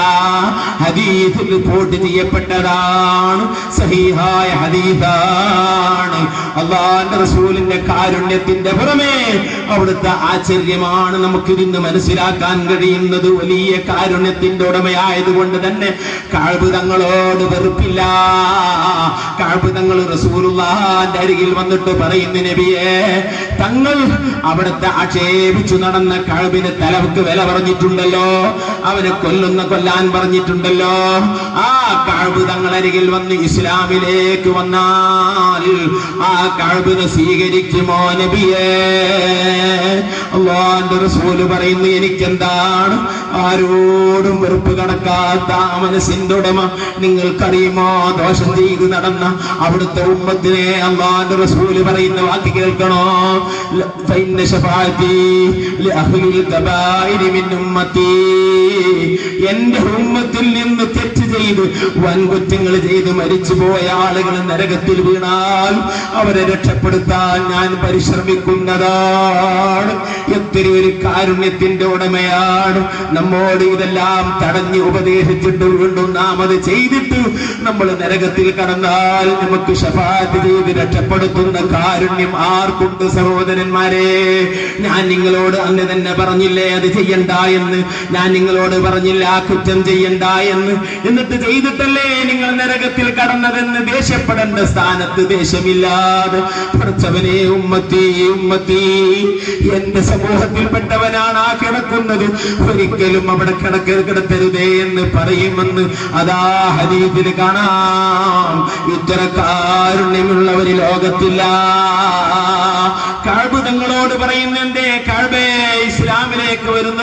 ഹദീസിൽ റിപ്പോർട്ട് ചെയ്യപ്പെട്ടതാണ്, സഹീഹായ ഹദീസാണ്. അല്ലാഹുവിന്റെ റസൂലിന്റെ കാരുണ്യത്തിന്റെ പുറമേ അവിടുത്തെ ആശ്ചര്യമാണ് നമുക്കിതിന്ന് മനസ്സിലാക്കാൻ കഴിയുന്നത്. വലിയ കാരുണ്യത്തിന്റെ ഉടമയായതുകൊണ്ട് തന്നെ കഅബ് തങ്ങളോട് വെറുപ്പില്ല. കഅബ് തങ്ങൾ റസൂലുള്ളാഹിന്റെ അരികിൽ വന്നിട്ട് പറയുന്നു, നബിയേ, തങ്ങൾ അവിടുത്തെ ആക്ഷേപിച്ചു നടന്ന കഅബിന് തലക്ക് വില പറഞ്ഞിട്ടുണ്ടല്ലോ, അവനെ കൊല്ലാൻ പറഞ്ഞിട്ടുണ്ടല്ലോ. ആ കഅബ് തങ്ങൾ അരികിൽ വന്ന് ഇസ്ലാമിലേക്ക് വന്നാൽ ആ കഅബിനെ സ്വീകരിക്കുമോ നബിയേ? അല്ലാഹുവിന്റെ റസൂല് പറയുന്നു, എനിക്കെന്താണ് ആരോടും വെറുപ്പ് കണക്കാത്ത ആ മനസ്സിന്റെ ഉടമ. നിങ്ങൾക്കറിയുമോ ദോഷം ചെയ്ത് നടന്ന അവിടുത്തെ ഉമ്മത്തിനെ അല്ലാഹുവിന്റെ റസൂല് പറയുന്ന വാക്ക് കേൾക്കണോ? ഫഇന്ന ശഫാഅതി ലിഅഹ്ലിൽ കബായിരി മിൻ ഉമ്മത്തി. എന്റെ ഉമ്മത്തിൽ നിന്ന് തെറ്റ് ചെയ്ത് വൻകുറ്റങ്ങൾ ചെയ്ത് മരിച്ചുപോയ ആളുകൾ നരകത്തിൽ വീണാൽ അവരെ രക്ഷപ്പെടുത്താൻ ഞാൻ പരിശ്രമിക്കുന്നതാണ്. എത്രയൊരു കാരുണ്യത്തിന്റെ ഉടമയാണ്. നമ്മോട് ഇതെല്ലാം തടഞ്ഞ് ഉപദേശിച്ചിട്ട് വീണ്ടും നാം അത് ചെയ്തിട്ട് നമ്മൾ നരകത്തിൽ കടന്നാൽ നമുക്ക് ശഫാഅത്ത് ചെയ്ത് രക്ഷപ്പെടുത്തുന്ന കാരുണ്യം ആർക്കുണ്ട്? സഹോദരന്മാരെ, ഞാൻ നിങ്ങളോട് അന്ന് തന്നെ പറഞ്ഞില്ലേ അത് ചെയ്യണ്ട എന്ന്? ഞാൻ നിങ്ങളോട് പറഞ്ഞില്ല ആ കുറ്റം ചെയ്യണ്ട എന്ന്? എന്നിട്ട് ചെയ്തിട്ടല്ലേ നിങ്ങൾ നരകത്തിൽ കടന്നതെന്ന്? ദേഷ്യപ്പെടേണ്ട സ്ഥാനത്ത് ദേഷ്യമില്ലാതെ പഠിച്ചവനെ, ഉമ്മത്തി ഉമ്മത്തി, എന്റെ സമൂഹത്തിൽപ്പെട്ടവനാണ് ആ കിടക്കുന്നത്, ഒരിക്കലും അവിടെ കിടത്തരുതേ എന്ന് പറയുമെന്ന് അതാ ഹദീസിൽ കാണാം. ഇത്ര കാരുണ്യമുള്ളവര് ലോകത്തില്ല. കഅബ് തങ്ങളോട് പറയുന്ന, എന്തേ കഅബേ ഇസ്ലാമിലേക്ക് വരുന്ന,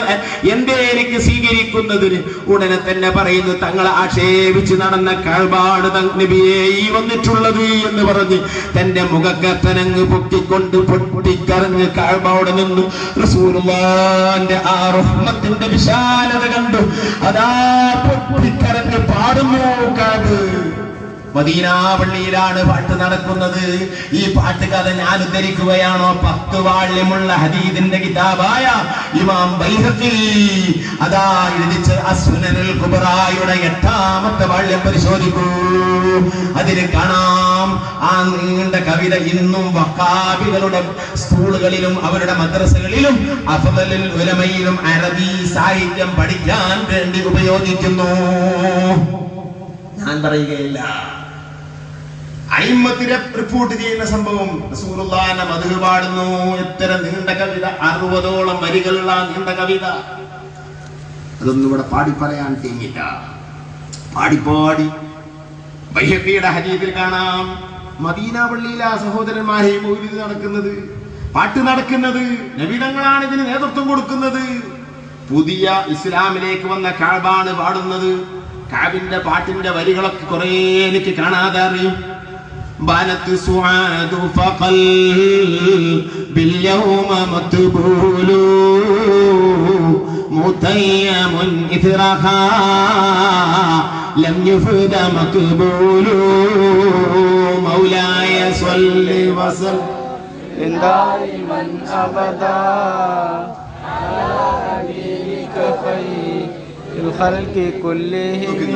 എന്തേ എനിക്ക് സ്വീകരിക്കുന്നതിന്? ഉടനെ തന്നെ പറയുന്നു, തങ്ങളെ ആക്ഷേപിച്ച് നടന്ന കഅബാണ് നബിയെ ഈ വന്നിട്ടുള്ളത് എന്ന് പറഞ്ഞ് തന്റെ മുഖക്കത്തനങ്ങ് പൊട്ടിക്കൊണ്ട് പൊട്ടിക്കരഞ്ഞ് കഅബയോട് നിന്നു. റസൂലുള്ളാഹിന്റെ ആ റഹ്മത്തിന്റെ വിശാലത കണ്ടു അതാ പൊട്ടിക്കരഞ്ഞ് പാടുന്നു കഅബ്. മദീന പള്ളിയിലാണ് പാട്ട് നടക്കുന്നത്. ഈ പാട്ട് കഥ ഞാൻ ഉദ്ധരിക്കുകയാണോ? 10 വാള്യമുള്ള ഹദീസിന്റെ കിതാബായ ഇമാം ബൈഹഖി അതാ എഴുതിച്ച അസ്സുനനുൽ കുബ്രായുടെ 8ാമത്തെ വാള്യം പരിശോധിക്കൂ. അതിൽ കാണാം ആ നീണ്ട കവിത ഇന്നും വഖാബികളുടെ സ്കൂളുകളിലും അവരുടെ മദ്രസകളിലും അഫ്ളലുൽ ഉലമയിലും അറബി സാഹിത്യം പഠിക്കാൻ വേണ്ടി ഉപയോഗിക്കുന്നു. ഞാൻ പറയുകയില്ല, അയിമ്മത്തിനെ റിപ്പോർട്ട് ചെയ്യുന്ന സംഭവം. റസൂലുള്ളാഹിന്റെ മദ്ഹ് പാടുന്നു. എത്ര നീണ്ട കവിത, 60ഓളം വരികളുള്ള നീണ്ട കവിത. അതൊന്നും ഇവിടെ പാടി പറയാൻ തിങ്ങില്ല. പാടി ബൈഹഖിയുടെ ഹദീസിൽ കാണാം, മദീന പള്ളിയിലാ സഹോദരന്മാരെ മൗലിദ് നടക്കുന്നത്, പാട്ട് നടക്കുന്നത്. നബി തങ്ങളാണ് ഇതിന് നേതൃത്വം കൊടുക്കുന്നത്. പുതിയ ഇസ്ലാമിലേക്ക് വന്ന കഅബാണ് പാടുന്നത്. കഅബിന്റെ പാട്ടിന്റെ വരികളൊക്കെ കുറെ എനിക്ക് കാണാതെ അറിയും. بانت سعاد فقل باليوم متبول متيم إثرها لم يفد مقبول مولاي صل وسلم دائما أبدا على حبيبك خير الخلق كلهم.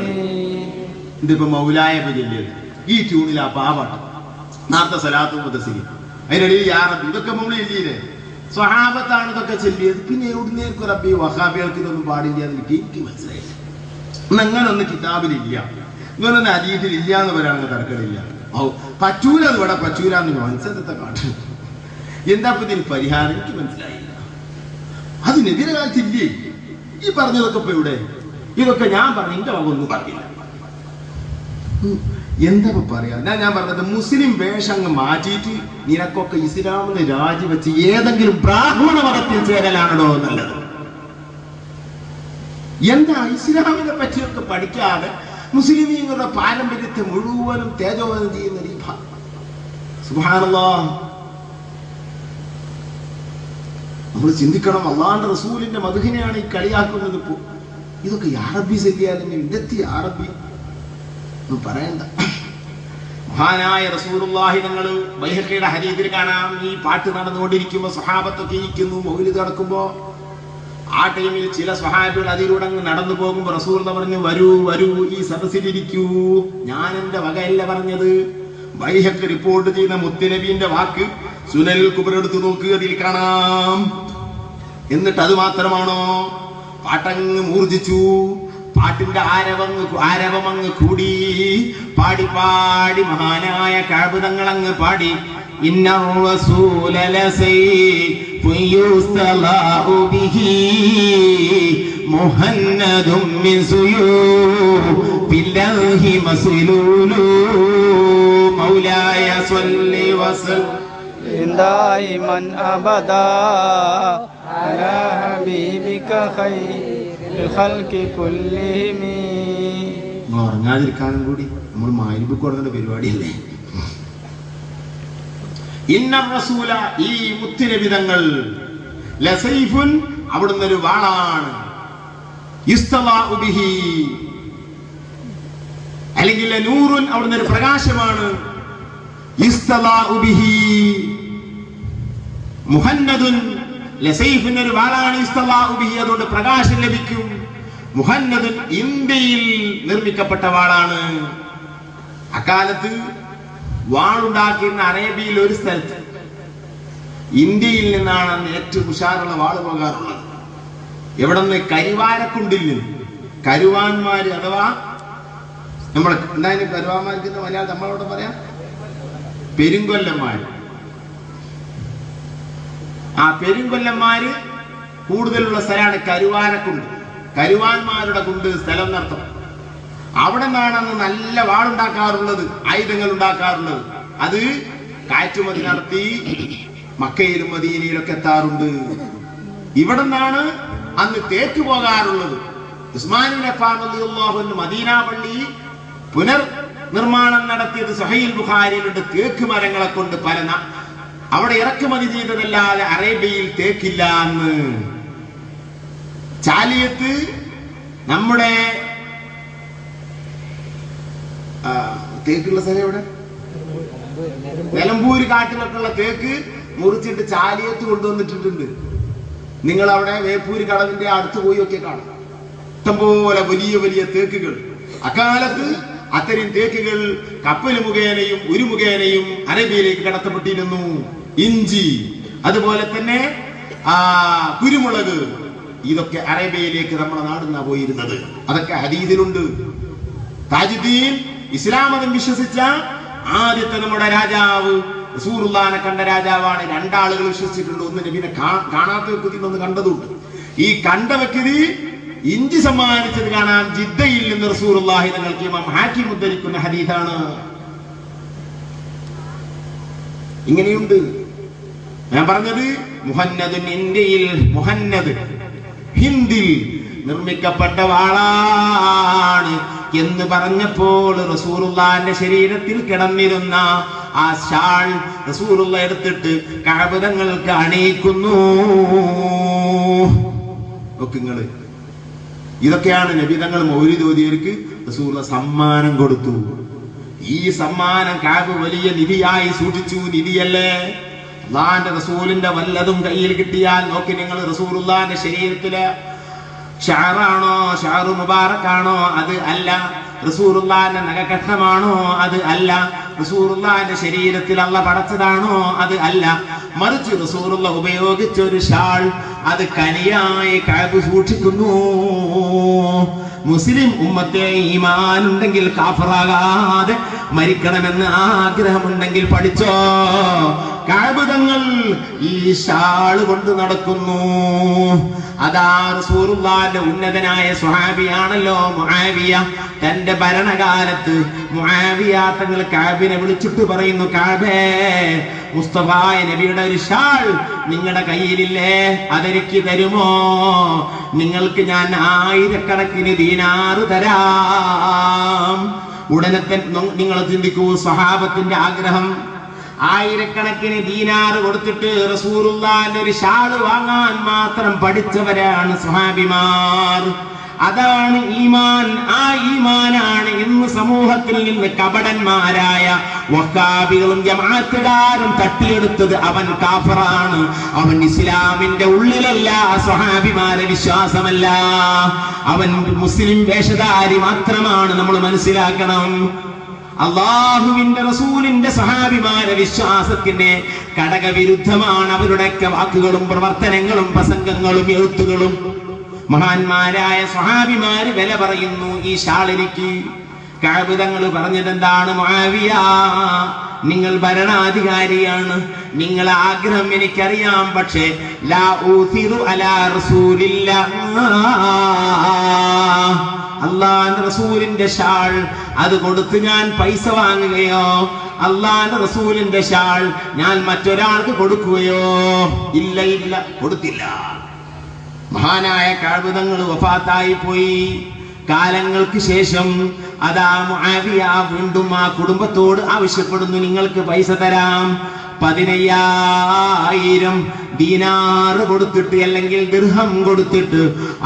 ഇതിപ്പോ മൗലായ ചൊല്ലിയത് ഈ ട്യൂണിൽ ആ പാവാണ്. നേരത്തെ സലാത്തും മുദസ്സിരി, അതിനിടയിൽ യാ റബ്ബി, ഇതൊക്കെ നമ്മൾ എഴുതിയില്ലേ? സ്വഹാബത്താണ് ഇതൊക്കെ ചൊല്ലിയത്. പിന്നെ എവിടുന്നേക്കും റബ്ബി വഹാബികൾക്ക് ഇതൊന്നും പാടില്ല എന്ന് എനിക്ക് മനസ്സിലായില്ല. അങ്ങനൊന്നും കിതാബിലില്ല, ഇങ്ങനൊന്നും ഹദീസിൽ ഇല്ല എന്ന് പറയാണെങ്കിൽ തർക്കമില്ല. പറ്റൂല, അത് ഇവിടെ പറ്റൂല എന്ന് മനസ്സിലത്തെ കാട്ട്. എന്താ ഇതിന് പരിഹാരം? എനിക്ക് മനസ്സിലായില്ല. അതിനെതിരെ കാലത്തില്ലേ ഈ പറഞ്ഞതൊക്കെ ഇപ്പൊ എവിടെ? ഇതൊക്കെ ഞാൻ പറഞ്ഞു, എന്റെ വകൊന്നും പറഞ്ഞില്ല. എന്താ പറയാ? ഞാൻ പറഞ്ഞത്, മുസ്ലിം വേഷം മാറ്റിയിട്ട് നിനക്കൊക്കെ ഇസ്ലാമിന് രാജിവെച്ച് ഏതെങ്കിലും ബ്രാഹ്മണ മതത്തിൽ ചേരലാണോ നല്ലത്? എന്താ ഇസ്ലാമിനെ പറ്റിയൊക്കെ പഠിക്കാതെ മുസ്ലിമീങ്ങളുടെ പാരമ്പര്യത്തെ മുഴുവനും തേജോവനം ചെയ്യുന്ന സുബ്ഹാനല്ലാഹ്. നമ്മൾ ചിന്തിക്കണം, അല്ലാഹുവിന്റെ റസൂലിന്റെ മദ്ഹിനെയാണ് ഈ കളിയാക്കുന്നത്. ഇപ്പോ ഇതൊക്കെ അറബി ശരിയാലെങ്കിൽ ഇതെത്തി അറബി പറയണ്ട. മഹാനായ റസൂലുള്ളാഹി തങ്ങൾ ബൈഹഖിയുടെ ഹദീസിൽ കാണാം, ഈ പാട്ട് നടന്നുകൊണ്ടിരിക്കുമ്പോ സ്വഹാബത്തൊക്കെ ഇരിക്കുന്നു. മൗലിദ് നടക്കുമ്പോ ആ ടൈമിൽ ചില സ്വഹാബികൾ അതിലൂടെ അങ്ങ് നടന്നു പോകുമ്പോ റസൂൽ പറഞ്ഞു, വരൂ വരൂ, ഈ സദസ്സിലിരിക്കൂ. ഞാൻ എന്റെ വകയല്ല പറഞ്ഞത്. ബൈഹഖി റിപ്പോർട്ട് ചെയ്യുന്ന മുത്തുനബിന്റെ വാക്ക് സുനൽ കുബ്ര എടുത്ത് നോക്കുക, അതിൽ കാണാം. എന്നിട്ട് അത് മാത്രമാണോ? പാട്ടങ്ങ് മൂർജിച്ചു. പാട്ടിന്റെ ആരവമങ്ങ് കൂടി. പാടി പാടി മഹാനായ കഅബ് തങ്ങൾ അങ്ങ് പാടി, ഇന്ന റസൂല ലസൈഫുൻ യുസ്തലാഉ ബിഹി മുഹന്നദും മിൻ സുയൂഫില്ലാഹി മസ്ലൂലു മൗലായ സ്വല്ലി വസല്ലം ദായിമൻ അബദാ അലാ ഹബീബിക ഖൈറുൽ ഖൽഖി കുല്ലിഹിം. ഉറങ്ങാതിരിക്കാനും കൂടി നമ്മൾ മഗ്‌രിബ് കൊടുക്കുന്ന പരിപാടിയല്ലേ. ഇന്ന റസൂല, ഈ മുത്തുനബി തങ്ങൾ, ലസൈഫുൻ, അവിടുന്ന് ഒരു വാളാണ്. യുസ്തലാഉ ബിഹി, അല്ലെങ്കിൽ നൂറുൻ, അവിടുന്ന് ഒരു പ്രകാശമാണ്. യുസ്തലാഉ ബിഹി മുഹന്നദുൻ, ലസൈഫിന് ഒരു വാളാണ്. യുസ്തലാഉ ബിഹി, അതുകൊണ്ട് പ്രകാശം ലഭിക്കും. മുഹന്നദുൻ, ഇന്ത്യയിൽ നിർമ്മിക്കപ്പെട്ട വാളാണ്. അക്കാലത്ത് വാളുണ്ടാക്കിയിരുന്ന അറേബ്യയിൽ ഒരു സ്ഥലത്ത് ഇന്ത്യയിൽ നിന്നാണ് അന്ന് ഏറ്റവും ഉഷാറുള്ള വാള് പോകാറുള്ളത്. എവിടെ നിന്ന്? കരുവാരക്കുണ്ടിൽ നിന്ന്. കരുവാന്മാര് അഥവാ നമ്മളെ എന്തായാലും കരുവാന്മാർക്ക് മലയാളം നമ്മളോട് പറയാം പെരുങ്കൊല്ലന്മാര്. ആ പെരുങ്കൊല്ലന്മാര് കൂടുതലുള്ള സ്ഥലമാണ് കരുവാരക്കുണ്ട്. കരുവാന്മാരുടെ കുണ്ട് സ്ഥലം നടത്തും. അവിടെ നിന്നാണ് അന്ന് നല്ല വാളുണ്ടാക്കാറുള്ളത്, ആയുധങ്ങൾ ഉണ്ടാക്കാറുള്ളത്. അത് കയറ്റുമതി നടത്തി മക്കയിലും മദീനയിലൊക്കെ എത്താറുണ്ട്. ഇവിടെ നിന്നാണ് അന്ന് തേക്ക് പോകാറുള്ളത്. ഉസ്മാൻ അഫ്ഫാൻ റളിയല്ലാഹു അൻഹു മദീന പള്ളി പുനർ നിർമ്മാണം നടത്തിയത് സഹീഹ് ബുഖാരിയിലുണ്ട്. തേക്ക് മരങ്ങളെ കൊണ്ട് അവിടെ ഇറക്കുമതി ചെയ്തതല്ലാതെ അറേബ്യയിൽ തേക്കില്ല എന്ന്. ചാലിയത്ത് നമ്മുടെ തേക്കുള്ള സ്ഥലം എവിടെ? നിലമ്പൂര് കാട്ടിലൊക്കെ ഉള്ള തേക്ക് മുറിച്ചിട്ട് ചാലിയത്ത് കൊണ്ടുവന്നിട്ടുണ്ട്. നിങ്ങൾ അവിടെ വേപ്പൂര് കടവിന്റെ അടുത്ത് പോയി ഒക്കെ കാണും. ഇഷ്ടംപോലെ വലിയ വലിയ തേക്കുകൾ. അക്കാലത്ത് അത്തരം തേക്കുകൾ കപ്പൽ മുഖേനയും ഒരു മുഖേനയും അറേബ്യയിലേക്ക് കടത്തപ്പെട്ടിരുന്നു. ഇഞ്ചി, അതുപോലെ തന്നെ കുരുമുളക്, ഇതൊക്കെ അറേബ്യയിലേക്ക് നമ്മുടെ നാടിൽ നിന്നാണ് പോയിരുന്നത്. അതൊക്കെ ഹദീസിലുണ്ട്. താജുദ്ദീൻ ഇസ്ലാം മതം വിശ്വസിച്ച ആദ്യത്തെ നമ്മുടെ രാജാവ് റസൂലുള്ളാഹിനെ കണ്ട രാജാവാണ്. രണ്ടാളുകൾ വിശ്വസിച്ചിട്ടുണ്ട്. ഒന്ന് നബിനെ കാണാത്ത വ്യക്തി, ഒന്ന് കണ്ടതുണ്ട്. ഈ കണ്ട വ്യക്തി ഇഞ്ചി സമ്മാനിച്ചത് കാണാൻ ജിദ്ദയിൽ നിന്ന് റസൂലുള്ളാഹി തങ്ങൾക്ക് ഇമാം ഹാക്കിം ഉദ്ധരിക്കുന്ന ഹദീസാണ്. ഇങ്ങനെയുണ്ട്. ഞാൻ പറഞ്ഞത് മുഹന്നദുൻ ഇന്ത്യയിൽ, മുഹന്നദ് ഹിന്ദിൽ നിർമ്മിക്കപ്പെട്ട വാളാണ് എന്ന് പറഞ്ഞപ്പോൾ റസൂലുള്ളാഹിന്റെ ശരീരത്തിൽ കിടന്നിരുന്ന ആ ഷാൾ റസൂലുള്ള എടുത്തിട്ട് കഅബ തങ്ങൾക്ക് അണിയിക്കുന്നു. നോക്കിങ്ങള്, ഇതൊക്കെയാണ് നബി തങ്ങൾ മൗലിദ് ഓതിയവർക്ക് റസൂലുള്ള സമ്മാനം കൊടുത്തു. ഈ സമ്മാനം കഅബ വലിയ നിധിയായി സൂക്ഷിച്ചു. നിധിയല്ലേ? അല്ലാഹുവിന്റെ റസൂലിന്റെ വല്ലതും കയ്യിൽ കിട്ടിയാൽ നോക്കി നിങ്ങൾ, റസൂലുള്ളാഹിന്റെ ശരീരത്തില് ഷഅറാണോ, ഷഅറു മുബാറക്കാണോ? അത് അല്ല. റസൂലുള്ളാഹിന്റെ നഖകഷ്ണമാണോ? അത് അല്ല. റസൂലുള്ളാഹിന്റെ ശരീരത്തിൽ അല്ലാഹ് പടച്ചതാണോ? അത് അല്ല. മറിച്ച് റസൂലുള്ള ഉപയോഗിച്ച ഒരു ഷാൾ, അത് കനിയായി കഅബ സൂക്ഷിക്കുന്നു. മുസ്ലിം ഉമ്മത്തെ ഈമാൻ ഉണ്ടെങ്കിൽ കാഫറാകാതെ മരിക്കണമെന്ന് ആഗ്രഹമുണ്ടെങ്കിൽ പഠിച്ചോ, കഅബ തങ്ങൾ ഈ ഷാൾ കൊണ്ട് നടക്കുന്നു. അതാ റസൂലുള്ളാഹിന്റെ ഉന്നതനായ സ്വഹാബിയാണല്ലോ മുആവിയ. തന്റെ ഭരണകാലത്ത് മുആവിയ തങ്ങൾ കഅബിനെ വിളിച്ചിട്ട് പറയുന്നു, കഅബേ, മുസ്തഫായ നബിയുടെ ഒരു ഷാൾ നിങ്ങളുടെ കയ്യിലില്ലേ? അതെനിക്ക് തരുമോ? നിങ്ങൾക്ക് ഞാൻ 1000 ദീനാർ തരാം. ഉടനെ നിങ്ങൾ ചിന്തിക്കൂ, സ്വഹാബത്തിന്റെ ആഗ്രഹം. 1000 ദീനാർ കൊടുത്തിട്ട് റസൂലുള്ളാഹിന്റെ ഒരു ഷാള് വാങ്ങാൻ മാത്രം പഠിച്ചവരാണ് സ്വഹാബിമാർ. അതാണ് ഈമാൻ. ആ ഈമാനാണ് ഇന്ന് സമൂഹത്തിൽ നിന്ന് കപടന്മാരായ വഹാബികളും ജമാഅത്തുകാരും തട്ടിയെടുത്തത്. അവൻ കാഫറാണ്, അവൻ ഇസ്ലാമിന്റെ ഉള്ളിലല്ല, സ്വഹാബിമാരെ വിശ്വാസമല്ല, അവൻ മുസ്ലിം വേഷധാരി മാത്രമാണ്. നമ്മൾ മനസ്സിലാക്കണം. അള്ളാഹുവിന്റെ റസൂലിന്റെ സഹാബിമാരെ വിശ്വാസത്തിന്റെ ഘടകവിരുദ്ധമാണ് അവരുടെയൊക്കെ വാക്കുകളും പ്രവർത്തനങ്ങളും പ്രസംഗങ്ങളും എഴുത്തുകളും. മഹാന്മാരായ സ്വഹാബിമാര് വില പറയുന്നു ഈ ഷാളിനിക്ക്. കഅബ തങ്ങൾ പറഞ്ഞത് എന്താണ്? മുആവിയ, നിങ്ങൾ ഭരണാധികാരിയാണ്, നിങ്ങളെ ആഗ്രഹം എനിക്കറിയാം, പക്ഷേ ലാ ഊതിറു അലാ റസൂലില്ലാഹ്, അല്ലാഹുവിന്റെ റസൂലിന്റെ ഷാൾ അത് കൊടുത്ത് ഞാൻ പൈസ വാങ്ങുകയോ അല്ലാഹുവിന്റെ റസൂലിന്റെ ഷാൾ ഞാൻ മറ്റൊരാൾക്ക് കൊടുക്കുകയോ ഇല്ല, ഇല്ല, കൊടുത്തില്ല. മഹാനായ കഅബ തങ്ങൾ വഫാത്തായി പോയി. കാലങ്ങൾക്ക് ശേഷം അതാ മുആവിയ വീണ്ടും ആ കുടുംബത്തോട് ആവശ്യപ്പെടുന്നു, നിങ്ങൾക്ക് പൈസ തരാം. 15000 ദീനാർ കൊടുത്തിട്ട്, അല്ലെങ്കിൽ ദിർഹം കൊടുത്തിട്ട്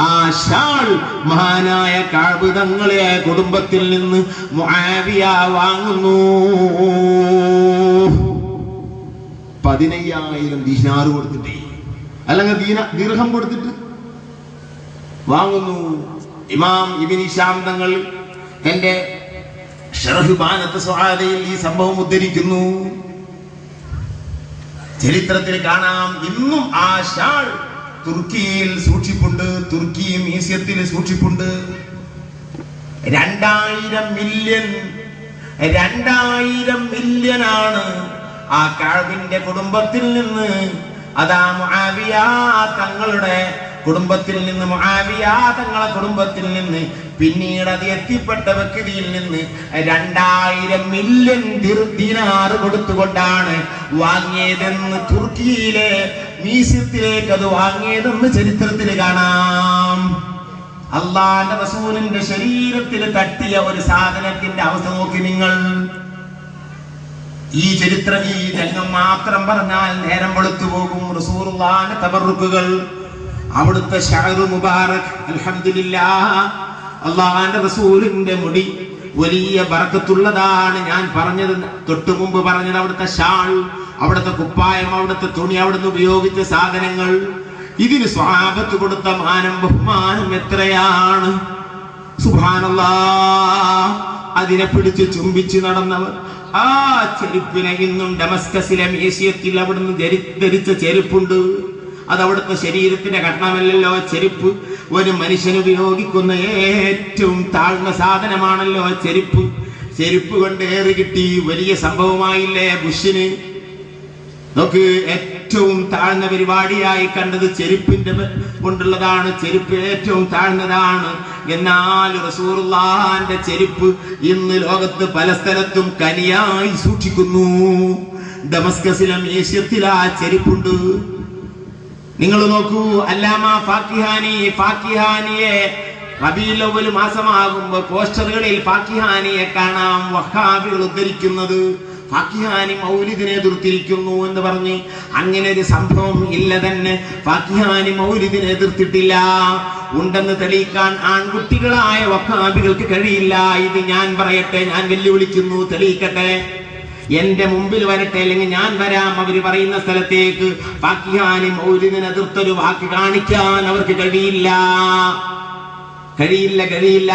ആ ഷാൾ മഹാനായ കഅബ തങ്ങളെ കുടുംബത്തിൽ നിന്ന് മുആവിയ വാങ്ങുന്നു. 15000 ദീനാർ കൊടുത്തിട്ട്, അല്ലെങ്കിൽ ദിർഹം കൊടുത്തിട്ട് വാങ്ങുന്നു. ഇമാം ഇബ്നു ഹിശാം തങ്ങൾ തന്റെ ശറഹ് ബാനത്ത് സുആദയിൽ ഈ സംഭവം ഉദ്ധരിക്കുന്നു. ചരിത്രത്തിൽ കാണാം. ഇന്നും ആ ഷാൾ തുർക്കിയിൽ സൂക്ഷിപ്പുണ്ട്, തുർക്കി മ്യൂസിയത്തിൽ സൂക്ഷിപ്പുണ്ട്. 2000 മില്യനാണ് ആ കഅബിന്റെ കുടുംബത്തിൽ നിന്ന്, അതാ മുആവിയ തങ്ങളുടെ കുടുംബത്തിൽ നിന്ന്, മുആവിയ തങ്ങളുടെ കുടുംബത്തിൽ നിന്ന്, പിന്നീട് അത് എത്തിപ്പെട്ട വ്യക്തിയിൽ നിന്ന് 2000 മില്യൺ ദിനാർ കൊടുത്തുകൊണ്ടാണ് വാങ്ങിയതെന്ന് തുർക്കിയിലെ മ്യൂസിയത്തിലേക്ക് അത് വാങ്ങിയതെന്ന് ചരിത്രത്തിൽ കാണാം. അള്ളാന്റെ റസൂലിന്റെ ശരീരത്തിൽ തട്ടിയ ഒരു സാധനത്തിന്റെ അവസ്ഥ നോക്കി നിങ്ങൾ. ഈ ചരിത്രം, ഈ രംഗം മാത്രം പറഞ്ഞാൽ നേരം വെളുത്തു പോകും. റസൂലുള്ളാഹിന്റെ തബറുക്കുകൾ, അവിടുത്തെ ഷഅർ മുബാറക്, അൽഹംദുലില്ലാഹ്, അള്ളാന്റെ റസൂലിന്റെ മുടി വലിയ ബറക്കത്തുള്ളതാണ്. ഞാൻ പറഞ്ഞത് തൊട്ടു മുമ്പ് പറഞ്ഞത് അവിടുത്തെ ഷാൾ, അവിടുത്തെ കുപ്പായം, അവിടുത്തെ തുണി, അവിടുന്ന് ഉപയോഗിച്ച സാധനങ്ങൾ, ഇതിന് സ്വഹാബത്ത് കൊടുത്ത മാനം ബഹുമാനം എത്രയാണ്. സുബ്ഹാനല്ലാഹ്. അതിനെ പിടിച്ച് ചുംബിച്ച് നടന്നവർ, ആ ചെരുപ്പിനെ ഇന്നും ഡമസ്കസിലെ മ്യൂസിയത്തിൽ അവിടുന്ന് ധരിച്ച ചെരുപ്പുണ്ട്. അത് അവിടുത്തെ ശരീരത്തിന്റെ ഘടനമല്ലല്ലോ ചെരുപ്പ്. ഒരു മനുഷ്യൻ ഉപയോഗിക്കുന്ന ഏറ്റവും താഴ്ന്ന സാധനമാണല്ലോ ചെരുപ്പ്. ചെരുപ്പ് കൊണ്ട് ഏറി കിട്ടി, വലിയ സംഭവമായില്ലേ ബുഷിന്. നോക്ക്, ഏറ്റവും താഴ്ന്ന പരിപാടിയായി കണ്ടത് ചെരുപ്പിന്റെ കൊണ്ടുള്ളതാണ്. ചെരുപ്പ് ഏറ്റവും താഴ്ന്നതാണ്. എന്നാൽ റസൂലുള്ളാഹിന്റെ ചെരുപ്പ് ഇന്ന് ലോകത്ത് പല സ്ഥലത്തും കനിയായി സൂക്ഷിക്കുന്നു. ഡമസ്കസിലെ മ്യൂസിയത്തിൽ ആ ചെരുപ്പുണ്ട്. നിങ്ങൾ നോക്കൂ, അല്ലാമ ഫാക്കിഹാനിയെ റബീഉൽ അവ്വൽ മാസമാകുമ്പോൾ പോസ്റ്ററുകളിൽ ഫാക്കിഹാനിയെ കാണാം. വഹാബികൾ ഉദ്ധരിക്കുന്നത് ഫാക്കിഹാനി മൗലിദിനെ എതിർത്തിരിക്കുന്നു എന്ന് പറഞ്ഞ്. അങ്ങനെ ഒരു സംഭവം ഇല്ല തന്നെ. ഫാക്കിഹാനി മൗലിദിനെ എതിർത്തിട്ടില്ല. ഉണ്ടെന്ന് തെളിയിക്കാൻ ആൺകുട്ടികളായ വഹാബികൾക്ക് കഴിയില്ല. ഇത് ഞാൻ പറയട്ടെ, ഞാൻ വെല്ലുവിളിക്കുന്നു, തെളിയിക്കട്ടെ. എന്റെ മുമ്പിൽ വരട്ടെ, അല്ലെങ്കിൽ ഞാൻ വരാം അവര് പറയുന്ന സ്ഥലത്തേക്ക്. ഫാക്കിഹാനി മൗലിദിനെ എതിർത്തൊരു വാക്ക് കാണിക്കാൻ അവർക്ക് കഴിയില്ല.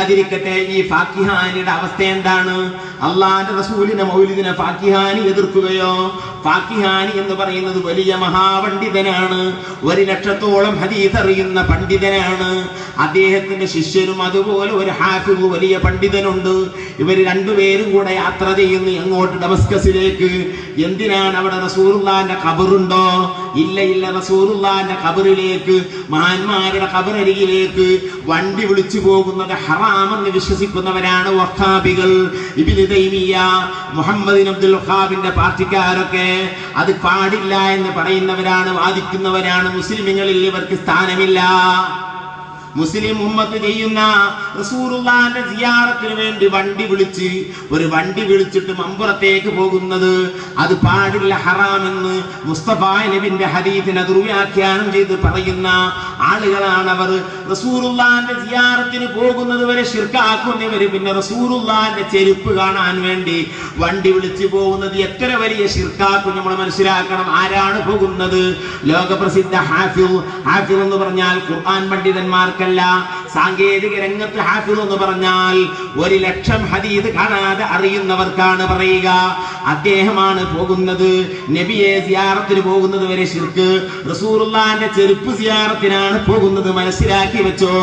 അതിരിക്കട്ടെ, ഈ ഫാക്കിഹാനിയുടെ അവസ്ഥ എന്താണ്? അള്ളാന്റെ റസൂലിന്റെ മൗലിദിനെ ഫാക്കിഹാനി എതിർക്കുകയോ? ഫാക്കിഹാനി എന്ന് പറയുന്നത് വലിയ മഹാപണ്ഡിതനാണ്. 100,000 ഹദീസ് അറിയുന്ന പണ്ഡിതനാണ്. അദ്ദേഹത്തിന്റെ ശിഷ്യനും അതുപോലെ ഒരു ഹാഫിദ് വലിയ പണ്ഡിതനുണ്ട്. ഇവർ രണ്ടുപേരും കൂടെ യാത്ര ചെയ്യുന്നു അങ്ങോട്ട് ഡമസ്കസിലേക്ക്. എന്തിനാണ്? അവിടെ റസൂലുള്ളാഹിന്റെ ഖബറുണ്ടോ? ഇല്ല. റസൂലുള്ളാഹിന്റെ ഖബറിലേക്ക്, മഹാന്മാരുടെ ഖബറരികിലേക്ക് വണ്ടി വിളിച്ചു പോകുന്നത് ഹറാമെന്ന് വിശ്വസിക്കുന്നവരാണ് വഹാബികൾ. ഇബ്നു തൈമിയ്യ, മുഹമ്മദ് അബ്ദുൽ വഹാബിന്റെ പാർട്ടിക്കാരൊക്കെ അത് പാടില്ല എന്ന് പറയുന്നവരാണ്, വാദിക്കുന്നവരാണ്. മുസ്ലിമുകളിൽ ഇവർക്ക് സ്ഥാനമില്ല. മുസ്ലിം ഉമ്മത്ത് ചെയ്യുന്ന റസൂലുള്ളാഹിന്റെ സിയാറത്തിന് വേണ്ടി ഒരു വണ്ടി വിളിച്ചിട്ട് മമ്പുറത്തേക്ക് പോകുന്നത് അത് പാടില്ല, ഹറാമെന്ന് മുസ്തഫ നബിന്റെ ഹദീസിനെ ദുർവ്യാഖ്യാനം ചെയ്ത് പറയുന്ന ആളുകളാണ് അവർ. റസൂലുള്ളാഹിന്റെ സിയാറത്തിന് പോകുന്നത് വരെ ശിർക്കാക്കുന്നവര് പിന്നെ റസൂലുള്ളാഹിന്റെ ചെരുപ്പ് കാണാൻ വേണ്ടി വണ്ടി വിളിച്ചു പോകുന്നത് എത്ര വലിയ ശിർക്കാക്കും നമ്മൾ മനസ്സിലാക്കണം. ആരാണ് പോകുന്നത്? ലോകപ്രസിദ്ധ ഹാഫിദ് എന്ന് പറഞ്ഞാൽ ഖുർആൻ പണ്ഡിതന്മാർക്ക്, സാങ്കേതിക രംഗത്ത് ഹാഫിദ് എന്ന് പറഞ്ഞാൽ 1,00,000 ഹദീസ് കാണാതെ അറിയുന്നവർക്കാണ് പറയുക. അദ്ദേഹമാണ് പോകുന്നത്. നബിയെ സിയാറത്തിന് പോകുന്നത് വരെ ശിർക്ക്. റസൂലുള്ളാഹിന്റെ ചെരുപ്പ് സിയാറത്തിനാണ് പോകുന്നത്. മനസ്സിലാക്കി വെച്ചോ.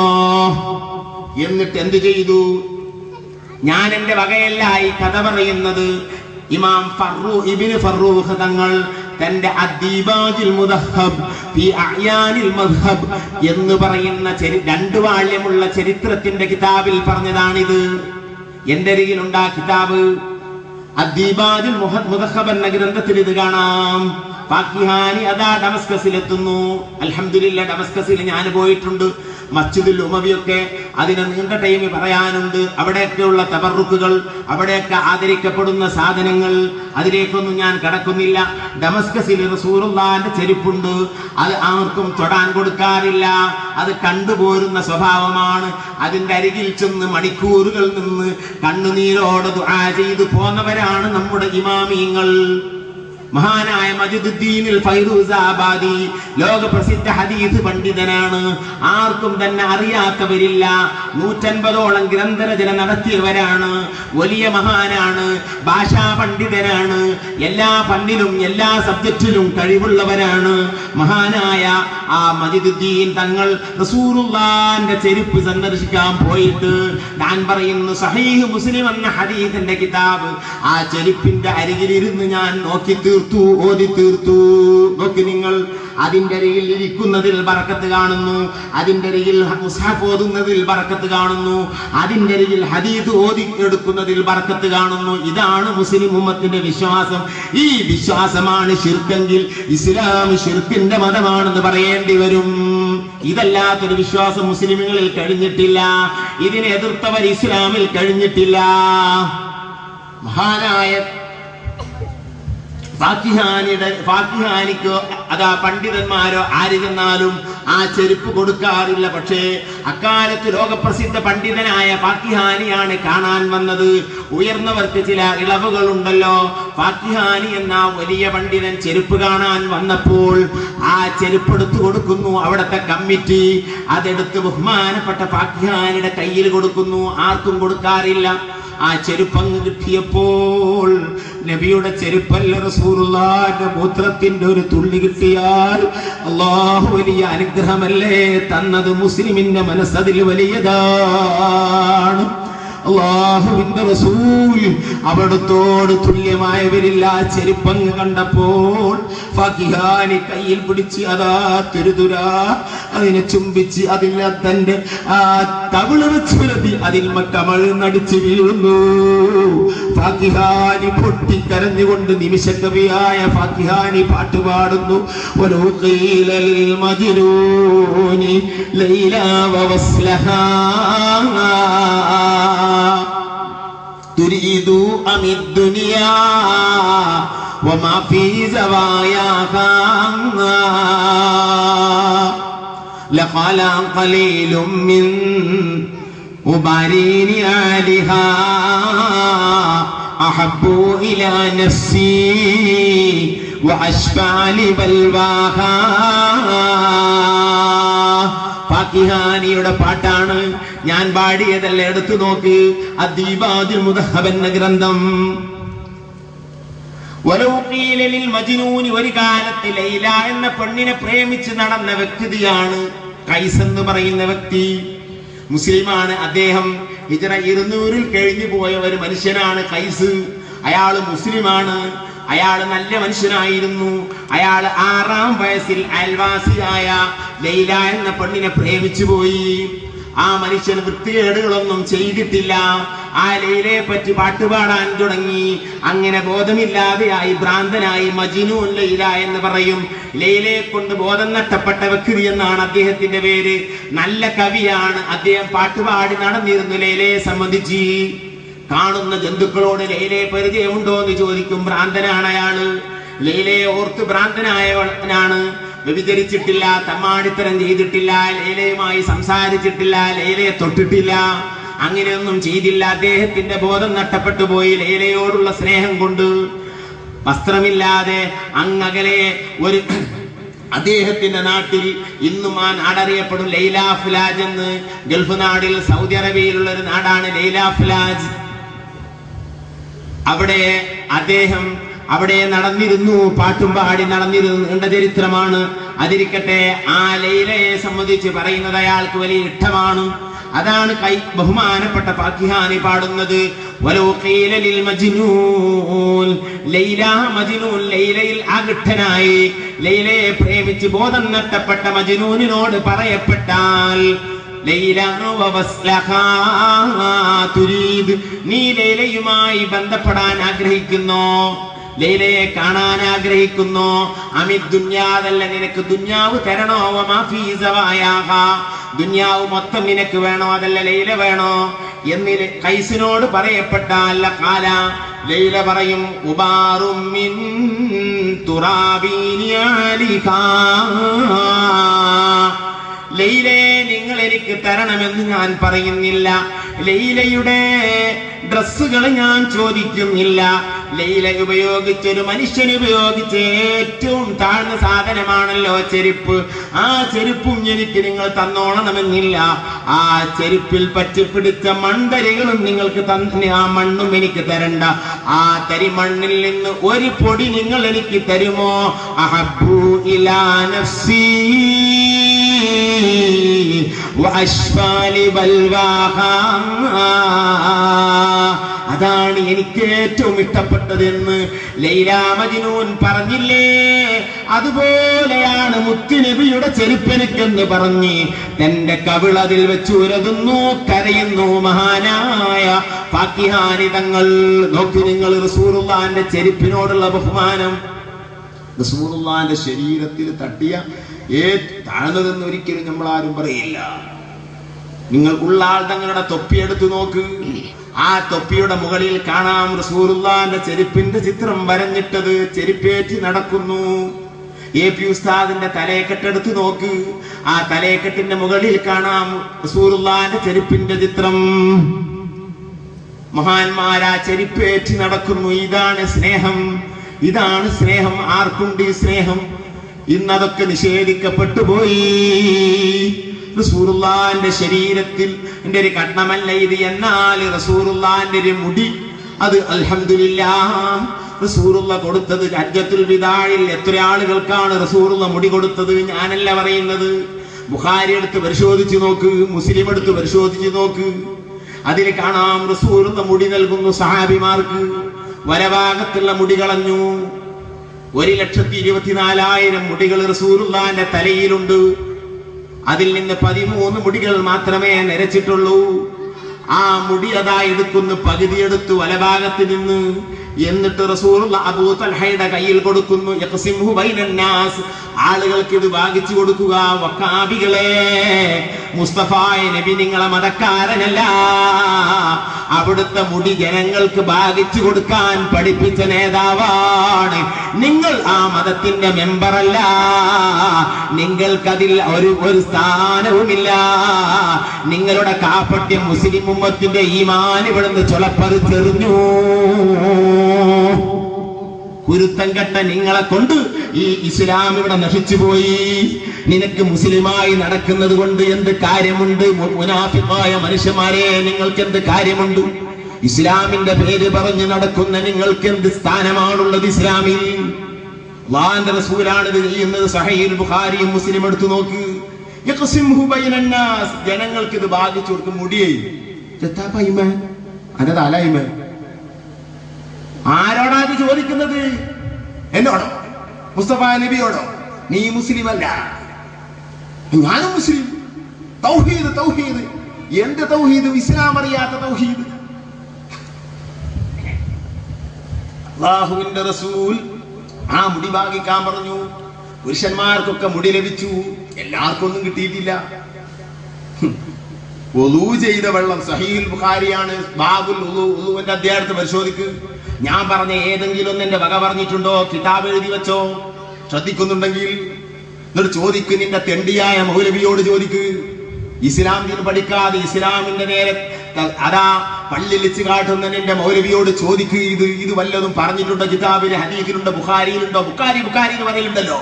എന്നിട്ട് എന്ത് ചെയ്തു? ഞാൻ എന്റെ വകയല്ല ഈ കഥ പറയുന്നത്. ഇമാം ഇബ്നു ഫറൂഖ് തങ്ങൾ തന്റെ അദ്ദീബാജുൽ മുദഹബ് ഫി അഅയാനിൽ മദ്ഹബ് എന്ന് പറയുന്ന 2 വാള്യമുള്ള ചരിത്രത്തിന്റെ കിതാബിൽ പറഞ്ഞതാണിത്. എന്റെ അരികിലുണ്ട് ആ കിതാബ്. അദ്ദീബാജുൽ മുദഹബ് എന്ന ഗ്രന്ഥത്തിൽ ഇത് കാണാം. ഫാക്കിഹാനി അതാ ഡമസ്കസിലെത്തുന്നു. അൽഹംദുലില്ലാ, ഡമസ്കസിൽ ഞാൻ പോയിട്ടുണ്ട്. മസ്ജിദുൽ ഉമവിയൊക്കെ അതിന് നീണ്ട ടൈം പറയാനുണ്ട്. അവിടെയൊക്കെയുള്ള തബറുക്കുകൾ, അവിടെയൊക്കെ ആദരിക്കപ്പെടുന്ന സാധനങ്ങൾ, അതിലേക്കൊന്നും ഞാൻ കടക്കുന്നില്ല. ഡമസ്കസിൽ റസൂലുള്ളാഹിന്റെ ചെരുപ്പുണ്ട്. അത് ആർക്കും തൊടാൻ കൊടുക്കാറില്ല. അത് കണ്ടുപോരുന്ന സ്വഭാവമാണ്. അതിന്റെ അരികിൽ ചെന്ന് മണിക്കൂറുകൾ നിന്ന് കണ്ണുനീരോടെ ദുആ ചെയ്ത് പോന്നവരാണ് നമ്മുടെ ഇമാമിയങ്ങൾ. മഹാനായ മജിദുദ്ദീൻ ഫൈറൂസാബാദി ലോക പ്രസിദ്ധ ഹദീസ് പണ്ഡിതനാണ്. ആർക്കും തന്നെ അറിയാത്തവരില്ല. 150ഓളം ഗ്രന്ഥരചന നടത്തിയവരാണ്. വലിയ മഹാനാണ്, ഭാഷാ പണ്ഡിതനാണ്, എല്ലാ ഫന്നിലും എല്ലാ സബ്ജക്റ്റിലും കഴിവുള്ളവരാണ്. മഹാനായ ആ മജിദുദ്ദീൻ തങ്ങൾ റസൂലുള്ളാഹിന്റെ ചെരുപ്പ് സന്ദർശിക്കാൻ പോയിട്ട് ഞാൻ പറയുന്നു സഹീഹ് മുസ്ലിം എന്ന ഹദീസിന്റെ കിതാബ് ആ ചെരുപ്പിന്റെ അരികിലിരുന്ന് ഞാൻ നോക്കി തീർത്തു, ഓതി തീർത്തു. നോക്കി നിങ്ങൾ, അതിന്റെ അരികിൽ ഇരിക്കുന്നതിൽ ബറക്കത്ത് കാണുന്നു, അതിന്റെ അരികിൽ മുസ്ഹഫ് ഓതുന്നതിൽ ബറക്കത്ത് കാണുന്നു, അതിന്റെ അരികിൽ ഹദീസ് ഓതി എടുക്കുന്നതിൽ ബറക്കത്ത് കാണുന്നു. ഇതാണ് മുസ്ലിം ഉമ്മത്തിന്റെ വിശ്വാസം. ഈ വിശ്വാസമാണ് ശിർക്കെങ്കിൽ ഇസ്ലാം ശിർക്കിന്റെ മതമാണെന്ന് പറയേണ്ടി വരും. ഇതല്ലാത്തൊരു വിശ്വാസം മുസ്ലിമുകളിൽ കഴിഞ്ഞിട്ടില്ല. ഇതിനെ എതിർത്തവർ ഇസ്ലാമിൽ കഴിഞ്ഞിട്ടില്ല. മഹാനായ ഫാക്കിഹാനിക്കോ അതാ പണ്ഡിതന്മാരോ ആര് ചെന്നാലും ആ ചെരുപ്പ് കൊടുക്കാറില്ല. പക്ഷേ അക്കാലത്ത് ലോകപ്രസിദ്ധ പണ്ഡിതനായ ഫാക്കിഹാനിയാണ് കാണാൻ വന്നത്. ഉയർന്നവർക്ക് ചില ഇളവുകളുണ്ടല്ലോ. ഫാക്കിഹാനി എന്ന വലിയ പണ്ഡിതൻ ചെരുപ്പ് കാണാൻ വന്നപ്പോൾ ആ ചെരുപ്പ് എടുത്തു കൊടുക്കുന്നു അവിടുത്തെ കമ്മിറ്റി. അതെടുത്ത് ബഹുമാനപ്പെട്ട ഫാക്കിഹാനിയുടെ കയ്യിൽ കൊടുക്കുന്നു. ആർക്കും കൊടുക്കാറില്ല. ആ ചെരുപ്പങ്ങ് കിട്ടിയപ്പോൾ നബിയുടെ ചെരുപ്പല്ല റസൂലുള്ളാഹിന്റെ മൂത്രത്തിന്റെ ഒരു തുള്ളി കിട്ടിയാൽ അല്ലാഹു വലിയ അനുഗ്രഹമല്ലേ തന്നത്. മുസ്ലിമിന്റെ മനസ്സതിൽ വലിയതാണ്. അല്ലാഹുവിന്റെ റസൂൽ അവിടുത്തോട് തുല്യമായവരില്ല. ചെരുപ്പങ്ങ് കണ്ടപ്പോൾ ഫാക്കിഹാനി കയ്യിൽ പിടിച്ച് അതാ തുരുതുരാ അതിനെ ചുംബിച്ച് അതിൽ തന്റെ ആ തവിള് വെച്ചുലതി അതിൽ കമൾ നടിച്ചു വീഴുന്നു. ഫാക്കിഹാനി പൊട്ടിക്കരഞ്ഞുകൊണ്ട് നിമിഷകവിയായ ഫാക്കിഹാനി പാട്ടുപാടുന്നു. വലൂഖീലൽ മജ്നൂനി ലൈലാ വവസ്ലഹാ തുരീദു അമിദ്ദുനിയാ വമാ ഫീ സവായാഹാ ലഖാല ഖലീലും മിൻ ഉബാരീനി ആലിഹാ അഹബ്ബു ഇലാ നഫ്സി വഅശ്ഫഅ ലിബൽവാഹാ. ഫാക്കിഹാനിയുടെ പാട്ടാണ്, ഞാൻ പാടിയതല്ല. എടുത്തു നോക്ക്, അദ്ദീബാദുൽ മുദഹബ് എന്ന ഗ്രന്ഥം. വലൗഖീലലിൽ മജ്നൂനി, ഒരു കാലത്ത് ലൈല എന്ന പെണ്ണിനെ പ്രേമിച്ച് നടന്ന വ്യക്തിയാണ് ഖൈസ് എന്ന് പറയുന്ന വ്യക്തി. മുസ്ലിമാണ് അദ്ദേഹം. ഹിജ്റ 200 കഴിഞ്ഞു പോയ ഒരു മനുഷ്യനാണ് ഖൈസ്. അയാൾ മുസ്ലിമാണ്. അയാൾ നല്ല മനുഷ്യനായിരുന്നു. അയാൾ 6-ാം വയസ്സിൽ അയൽവാസിയായ ലൈല എന്ന പെണ്ണിനെ പ്രേമിച്ചു പോയി. ആ മനുഷ്യൻ വൃത്തികേടുകളൊന്നും ചെയ്തിട്ടില്ല. ആ ലൈലയെ പറ്റി പാട്ടുപാടാൻ തുടങ്ങി. അങ്ങനെ ബോധമില്ലാതെയായി, ഭ്രാന്തനായി. മജ്നൂൻ ലൈല എന്ന് പറയും. ലൈലയെ കൊണ്ട് ബോധം നഷ്ടപ്പെട്ട വ്യക്തി എന്നാണ് അദ്ദേഹത്തിന്റെ പേര്. നല്ല കവിയാണ് അദ്ദേഹം. പാട്ടുപാടി നടന്നിരുന്നു ലൈലയെ സംബന്ധിച്ച്. കാണുന്ന ജന്തുക്കളോട് ലൈലയെ പരിചയമുണ്ടോ എന്ന് ചോദിക്കും. ഭ്രാന്തനാണ് അയാള്. ലൈലയെ ഓർത്ത് ഭ്രാന്തനായവനാണ്. വ്യഭിചരിച്ചിട്ടില്ല, തമ്മാടിത്തരം ചെയ്തിട്ടില്ല, ലൈലയുമായി സംസാരിച്ചിട്ടില്ല, ലൈലയെ തൊട്ടിട്ടില്ല, അങ്ങനെയൊന്നും ചെയ്തില്ല. അദ്ദേഹത്തിന്റെ ബോധം നഷ്ടപ്പെട്ടു പോയി ലൈലയോടുള്ള സ്നേഹം കൊണ്ട്. വസ്ത്രമില്ലാതെ അങ്ങകലെ ഒരു അദ്ദേഹത്തിന്റെ നാട്ടിൽ ഇന്നും ആ നാടറിയപ്പെടും ലൈല ഫുലാജ് എന്ന്. ഗൾഫ് നാടിൽ സൗദി അറേബ്യയിലുള്ള ഒരു നാടാണ് ലൈല ഫുലാജ്. അവിടെ അദ്ദേഹം നടന്നിരുന്നു, പാട്ടും പാടി നടന്നിരുന്നു. നീണ്ട ചരിത്രമാണ്. അതിരിക്കട്ടെ, ആ ലൈലയെ സംബന്ധിച്ച് പറയുന്നത് അയാൾക്ക് വലിയ ഇഷ്ടമാണ്. അതാണ് ബഹുമാനപ്പെട്ട ഫാക്കിഹാനി പാടുന്നത്. വലൗഖീലലിൽ മജ്നൂൻ, ലൈല മജ്നൂൻ, ലൈലയിൽ ആകൃഷ്ടനായി ലൈലയെ പ്രേമിച്ച് ബോധം നഷ്ടപ്പെട്ട മജ്നൂനിനോട് പറയപ്പെട്ടാൽ ലൈല വവസ്ലഹാ തുരീദ്, നീ ലൈലയുമായി ബന്ധപ്പെടാൻ ആഗ്രഹിക്കുന്നോ? ലൈലയെ കാണാൻ ആഗ്രഹിക്കുന്നു? അമിദ്ദുന്യാതല്ല, നിനക്ക് ദുന്യാവ് തരണോ? വമാ ഫീ സവായാഹാ, ദുന്യാവ് മൊത്തം നിനക്ക് വേണോ? അതല്ല ലൈല വേണോ എന്ന് ഖൈസിനോട് പറയപ്പെട്ടാൽ ഖാല, ലൈല പറയും ഉബാറും മിൻ തുറാബീനി ആലിഹാ, ലൈലയെ നിങ്ങൾ എനിക്ക് തരണമെന്ന് ഞാൻ പറയുന്നില്ല. ലൈലയുടെ ഡ്രസ്സുകൾ ഞാൻ ചോദിക്കുന്നില്ല. ലൈല ഉപയോഗിച്ചൊരു മനുഷ്യൻ ഉപയോഗിച്ച ഏറ്റവും താഴ്ന്ന സാധനമാണല്ലോ ചെരുപ്പ്. ആ ചെരുപ്പും എനിക്ക് നിങ്ങൾ തന്നോളണമെന്നില്ല. ആ ചെരുപ്പിൽ പറ്റിപ്പിടിച്ച മൺതരികളും നിങ്ങൾക്ക് ആ മണ്ണും എനിക്ക് തരണ്ട. ആ തരി മണ്ണിൽ നിന്ന് ഒരു പൊടി നിങ്ങൾ എനിക്ക് തരുമോ? അഹബ്ബു ഇലാ നഫ്സി വഅശ്ഫാലി ബൽവാഹാ, അതാണ് എനിക്ക് ഏറ്റവും ഇഷ്ടപ്പെട്ടതെന്ന് ലൈല മജ്നൂൻ പറഞ്ഞില്ലേ? അതുപോലെയാണ് മുത്തുനബിയുടെ ചെരുപ്പനെക്കെന്ന് പറഞ്ഞ് തന്റെ കവിളതിൽ വെച്ച് ഉരതുന്നു, കരയുന്നു മഹാനായ ഫാക്കിഹാനി തങ്ങൾ. നോക്കൂ നിങ്ങൾ റസൂലുള്ളാഹിന്റെ ചെരുപ്പിനോടുള്ള ബഹുമാനം. റസൂലുള്ളാഹിന്റെ ശരീരത്തിൽ തട്ടിയ താഴ്ന്നതെന്ന് ഒരിക്കലും നമ്മൾ ആരും പറയില്ല. നിങ്ങൾ ഉള്ളാൾ തങ്ങളുടെ തൊപ്പിയെടുത്ത് നോക്ക്. ആ തൊപ്പിയുടെ മുകളിൽ കാണാം റസൂലുള്ളാഹിന്റെ ചെരുപ്പിന്റെ ചിത്രം വരഞ്ഞിട്ടത്. ചെരുപ്പേറ്റി നടക്കുന്നു. AP ഉസ്താദിന്റെ തലയെക്കെട്ടെടുത്ത് നോക്ക്. ആ തലയെക്കെട്ടിന്റെ മുകളിൽ കാണാം റസൂലുള്ളാഹിന്റെ ചെരുപ്പിന്റെ ചിത്രം. മഹാന്മാരാ ചെരുപ്പേറ്റി നടക്കുന്നു. ഇതാണ് സ്നേഹം, ഇതാണ് സ്നേഹം. ആർക്കുണ്ട് ഈ സ്നേഹം? ഇന്നതൊക്കെ നിഷേധിക്കപ്പെട്ടു പോയി. റസൂലുള്ളാഹിന്റെ ശരീരത്തിൽ എന്റെ ഒരു കഷ്ണമല്ല ഇത്, എന്നാൽ റസൂലുള്ളാഹിന്റെ ഒരു മുടി, അത് അൽഹംദുലില്ലാഹ് റസൂലുള്ള കൊടുത്തത്. ഹജ്ജത്തുൽ വിദാഇൽ എത്ര ആളുകൾക്കാണ് റസൂലുള്ള മുടി കൊടുത്തത്? ഞാനല്ല പറയുന്നത്. ബുഖാരി എടുത്ത് പരിശോധിച്ചു നോക്ക്, മുസ്ലിം എടുത്ത് പരിശോധിച്ചു നോക്ക്. അതിൽ കാണാം റസൂലുള്ള മുടി നൽകുന്നു സഹാബിമാർക്ക്. വലഭാഗത്തുള്ള മുടി കളഞ്ഞു. 1,24,000 മുടികൾ റസൂലുള്ളാഹിന്റെ തലയിലുണ്ട്. അതിൽ നിന്ന് 13 മുടികൾ മാത്രമേ നരച്ചിട്ടുള്ളൂ. ആ മുടി അതാ എടുക്കുന്നു, പകുതി എടുത്തു വലഭാഗത്ത് നിന്ന്. എന്നിട്ട് റസൂലുള്ളാഹി അബൂ തൽഹയുടെ കയ്യിൽ കൊടുക്കുന്നു. യഖ്സിമുഹു ബൈനന്നാസ്, ആളുകൾക്ക് ഇത് ഭാഗിച്ചു കൊടുക്കുക. വക്കാബികളെ, മുസ്തഫായ നബി നിങ്ങളെ മതക്കാരനല്ല. അവിടുത്തെ മുടി ജനങ്ങൾക്ക് ഭാഗിച്ചു കൊടുക്കാൻ പഠിപ്പിച്ച നേതാവാണ് നിങ്ങൾ. ആ മതത്തിന്റെ മെമ്പറല്ല. നിങ്ങൾക്കതിൽ ഒരു സ്ഥാനവുമില്ല. നിങ്ങളുടെ കാപ്പട്യം മുസ്ലിം ഉമ്മത്തിന്റെ ഈമാൻ ഇവിടുന്ന് ചൊലപ്പറിച്ചെറിഞ്ഞു. കുരുത്തം കെട്ട നിങ്ങളെ കൊണ്ട് ഈ ഇസ്ലാം ഇവിടെ നശിച്ചുപോയി. നിനക്ക് മുസ്ലിമായി നടക്കുന്നത് കൊണ്ട് എന്ത് കാര്യമുണ്ട്? മുനാഫിഖായ മനുഷ്യന്മാരെ, നിങ്ങൾക്ക് എന്ത് കാര്യമുണ്ട്? ഇസ്ലാമിന്റെ പേര് പറഞ്ഞ് നടക്കുന്ന നിങ്ങൾക്ക് എന്ത് സ്ഥാനമാണുള്ളത് ഇസ്ലാമിൽ? അല്ലാഹുവിന്റെ റസൂലാണ് ഇത് ചെയ്യുന്നത്. സഹീഹുൽ ബുഖാരിയും മുസ്ലിം എടുത്തു നോക്ക്. യഖ്സിമുഹു ബൈനന്നാസ്, ജനങ്ങൾക്ക് ഇത് ഭാഗിച്ചു കൊടുക്കും. മുടിയേ അനതാലൈമ, ആരോടാ ഇത് ചോദിക്കുന്നത്? എന്നോടോ? മുസ്തഫ നബിയോടോ? നീ മുസ്ലിം അല്ല, ഞാനും മുസ്ലിം. തൗഹീദ്, തൗഹീദ്. എന്ത് തൗഹീദ്? ഇസ്ലാം അറിയാത്ത തൗഹീദ്. അല്ലാഹുവിന്റെ റസൂൽ ആ മുടി ഭാഗിക്കാൻ പറഞ്ഞു. പുരുഷന്മാർക്കൊക്കെ മുടി ലഭിച്ചു, എല്ലാവർക്കും ഒന്നും കിട്ടിയിട്ടില്ല. വുളൂ ചെയ്ത വെള്ളം, സഹീഹുൽ ബുഖാരിയാണ്, ബാബുൽ വുളൂവിന്റെ അധ്യായത്തെ പരിശോധിക്ക്. ഞാൻ പറഞ്ഞ ഏതെങ്കിലും ഒന്ന് എന്റെ വക പറഞ്ഞിട്ടുണ്ടോ? കിതാബ് എഴുതി വെച്ചോ, ശ്രദ്ധിക്കുന്നുണ്ടെങ്കിൽ. എന്നിട്ട് ചോദിക്ക്, നിന്റെ തെണ്ടിയായ മൗലവിയോട് ചോദിക്ക്. ഇസ്ലാം ദീൻ പഠിക്കാതെ ഇസ്ലാമിന്റെ നേരെ അതാ പള്ളിലിച്ച് കാട്ടുന്ന നിന്റെ മൗലവിയോട് ചോദിക്ക്. ഇത് വല്ലതും പറഞ്ഞിട്ടുണ്ടോ? കിതാബില്, ഹദീസിലുണ്ടോ, ബുഖാരിയിലുണ്ടോ? ബുഖാരി എന്ന് പറയലുണ്ടല്ലോ,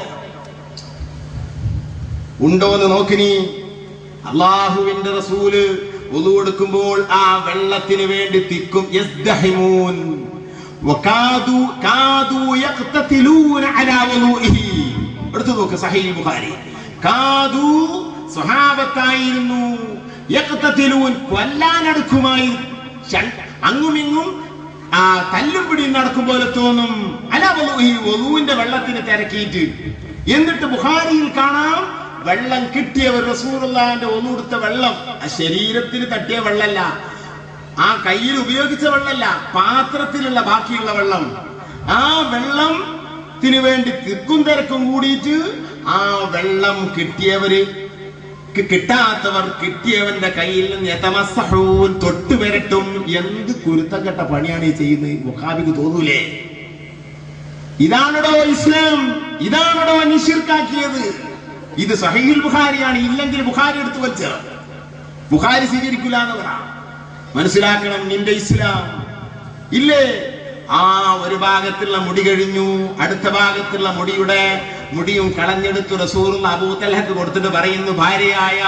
ഉണ്ടോന്ന് നോക്കിനി. അള്ളാഹുവിന്റെ റസൂല് വുളൂ എടുക്കുമ്പോൾ ആ വെള്ളത്തിന് വേണ്ടി തിക്കും. യസ്ദഹിമൂൻ വകാദു കാദു യഖ്തതിലൂന അലാ വുളൂഇഹി. എടുത്തു നോക്ക് സഹീഹ് ബുഖാരി. കാദു സ്വഹാബത്തായിരുന്നു, യഖ്തതിലൂൻ കൊല്ലാനടുക്കുമായി, അങ്ങുമിങ്ങും ആ തല്ലും പിടിയും നടക്കും പോലെ തോന്നും. അലാ വുളൂഇഹി, വുളൂവിന്റെ വെള്ളത്തിന് തിരക്കിയിട്ട്. എന്നിട്ട് ബുഖാരിയിൽ കാണാം, വെള്ളം കിട്ടിയവർ റസൂലുള്ളാഹിന്റെ വുളൂ എടുത്ത വെള്ളം ആ ശരീരത്തിന് തട്ടിയ വെള്ളമല്ല, ആ കയ്യിൽ ഉപയോഗിച്ച വെള്ളമല്ല, പാത്രത്തിലുള്ള ബാക്കിയുള്ള വെള്ളം. ആ വെള്ളത്തിന് വേണ്ടി തിക്കും തിരക്കും കൂടിയിട്ട് ആ വെള്ളം കിട്ടിയവര്, കിട്ടാത്തവർ കിട്ടിയവന്റെ കയ്യിൽ നിന്ന് യതമസ്സഹൂൻ, തൊട്ട് വരട്ടും. എന്ത് കുരുത്തം കെട്ട പണിയാണ് ഈ ചെയ്യുന്നത്? മുഖാബിക്ക് തോന്നൂലേ? ഇതാണോ ഇസ്ലാം? ഇതാണോ നിശിർക്കാക്കിയത്? ഇത് സഹീഹുൽ ബുഖാരിയാണ്. ഇല്ലെങ്കിൽ ബുഖാരി എടുത്തു വെച്ച ബുഖാരി സ്വീകരിക്കില്ല എന്ന് പറ. മനസ്സിലാക്കണം നിന്റെ ഇസ്ലാം. ഇല്ലേ, ആ ഒരു ഭാഗത്തുള്ള മുടി കഴിഞ്ഞു, അടുത്ത ഭാഗത്തുള്ള മുടിയും കളഞ്ഞെടുത്ത് റസൂലുള്ള അബൂ തൽഹക്ക് കൊടുത്തിട്ട് പറയുന്നു, ഭാര്യയായ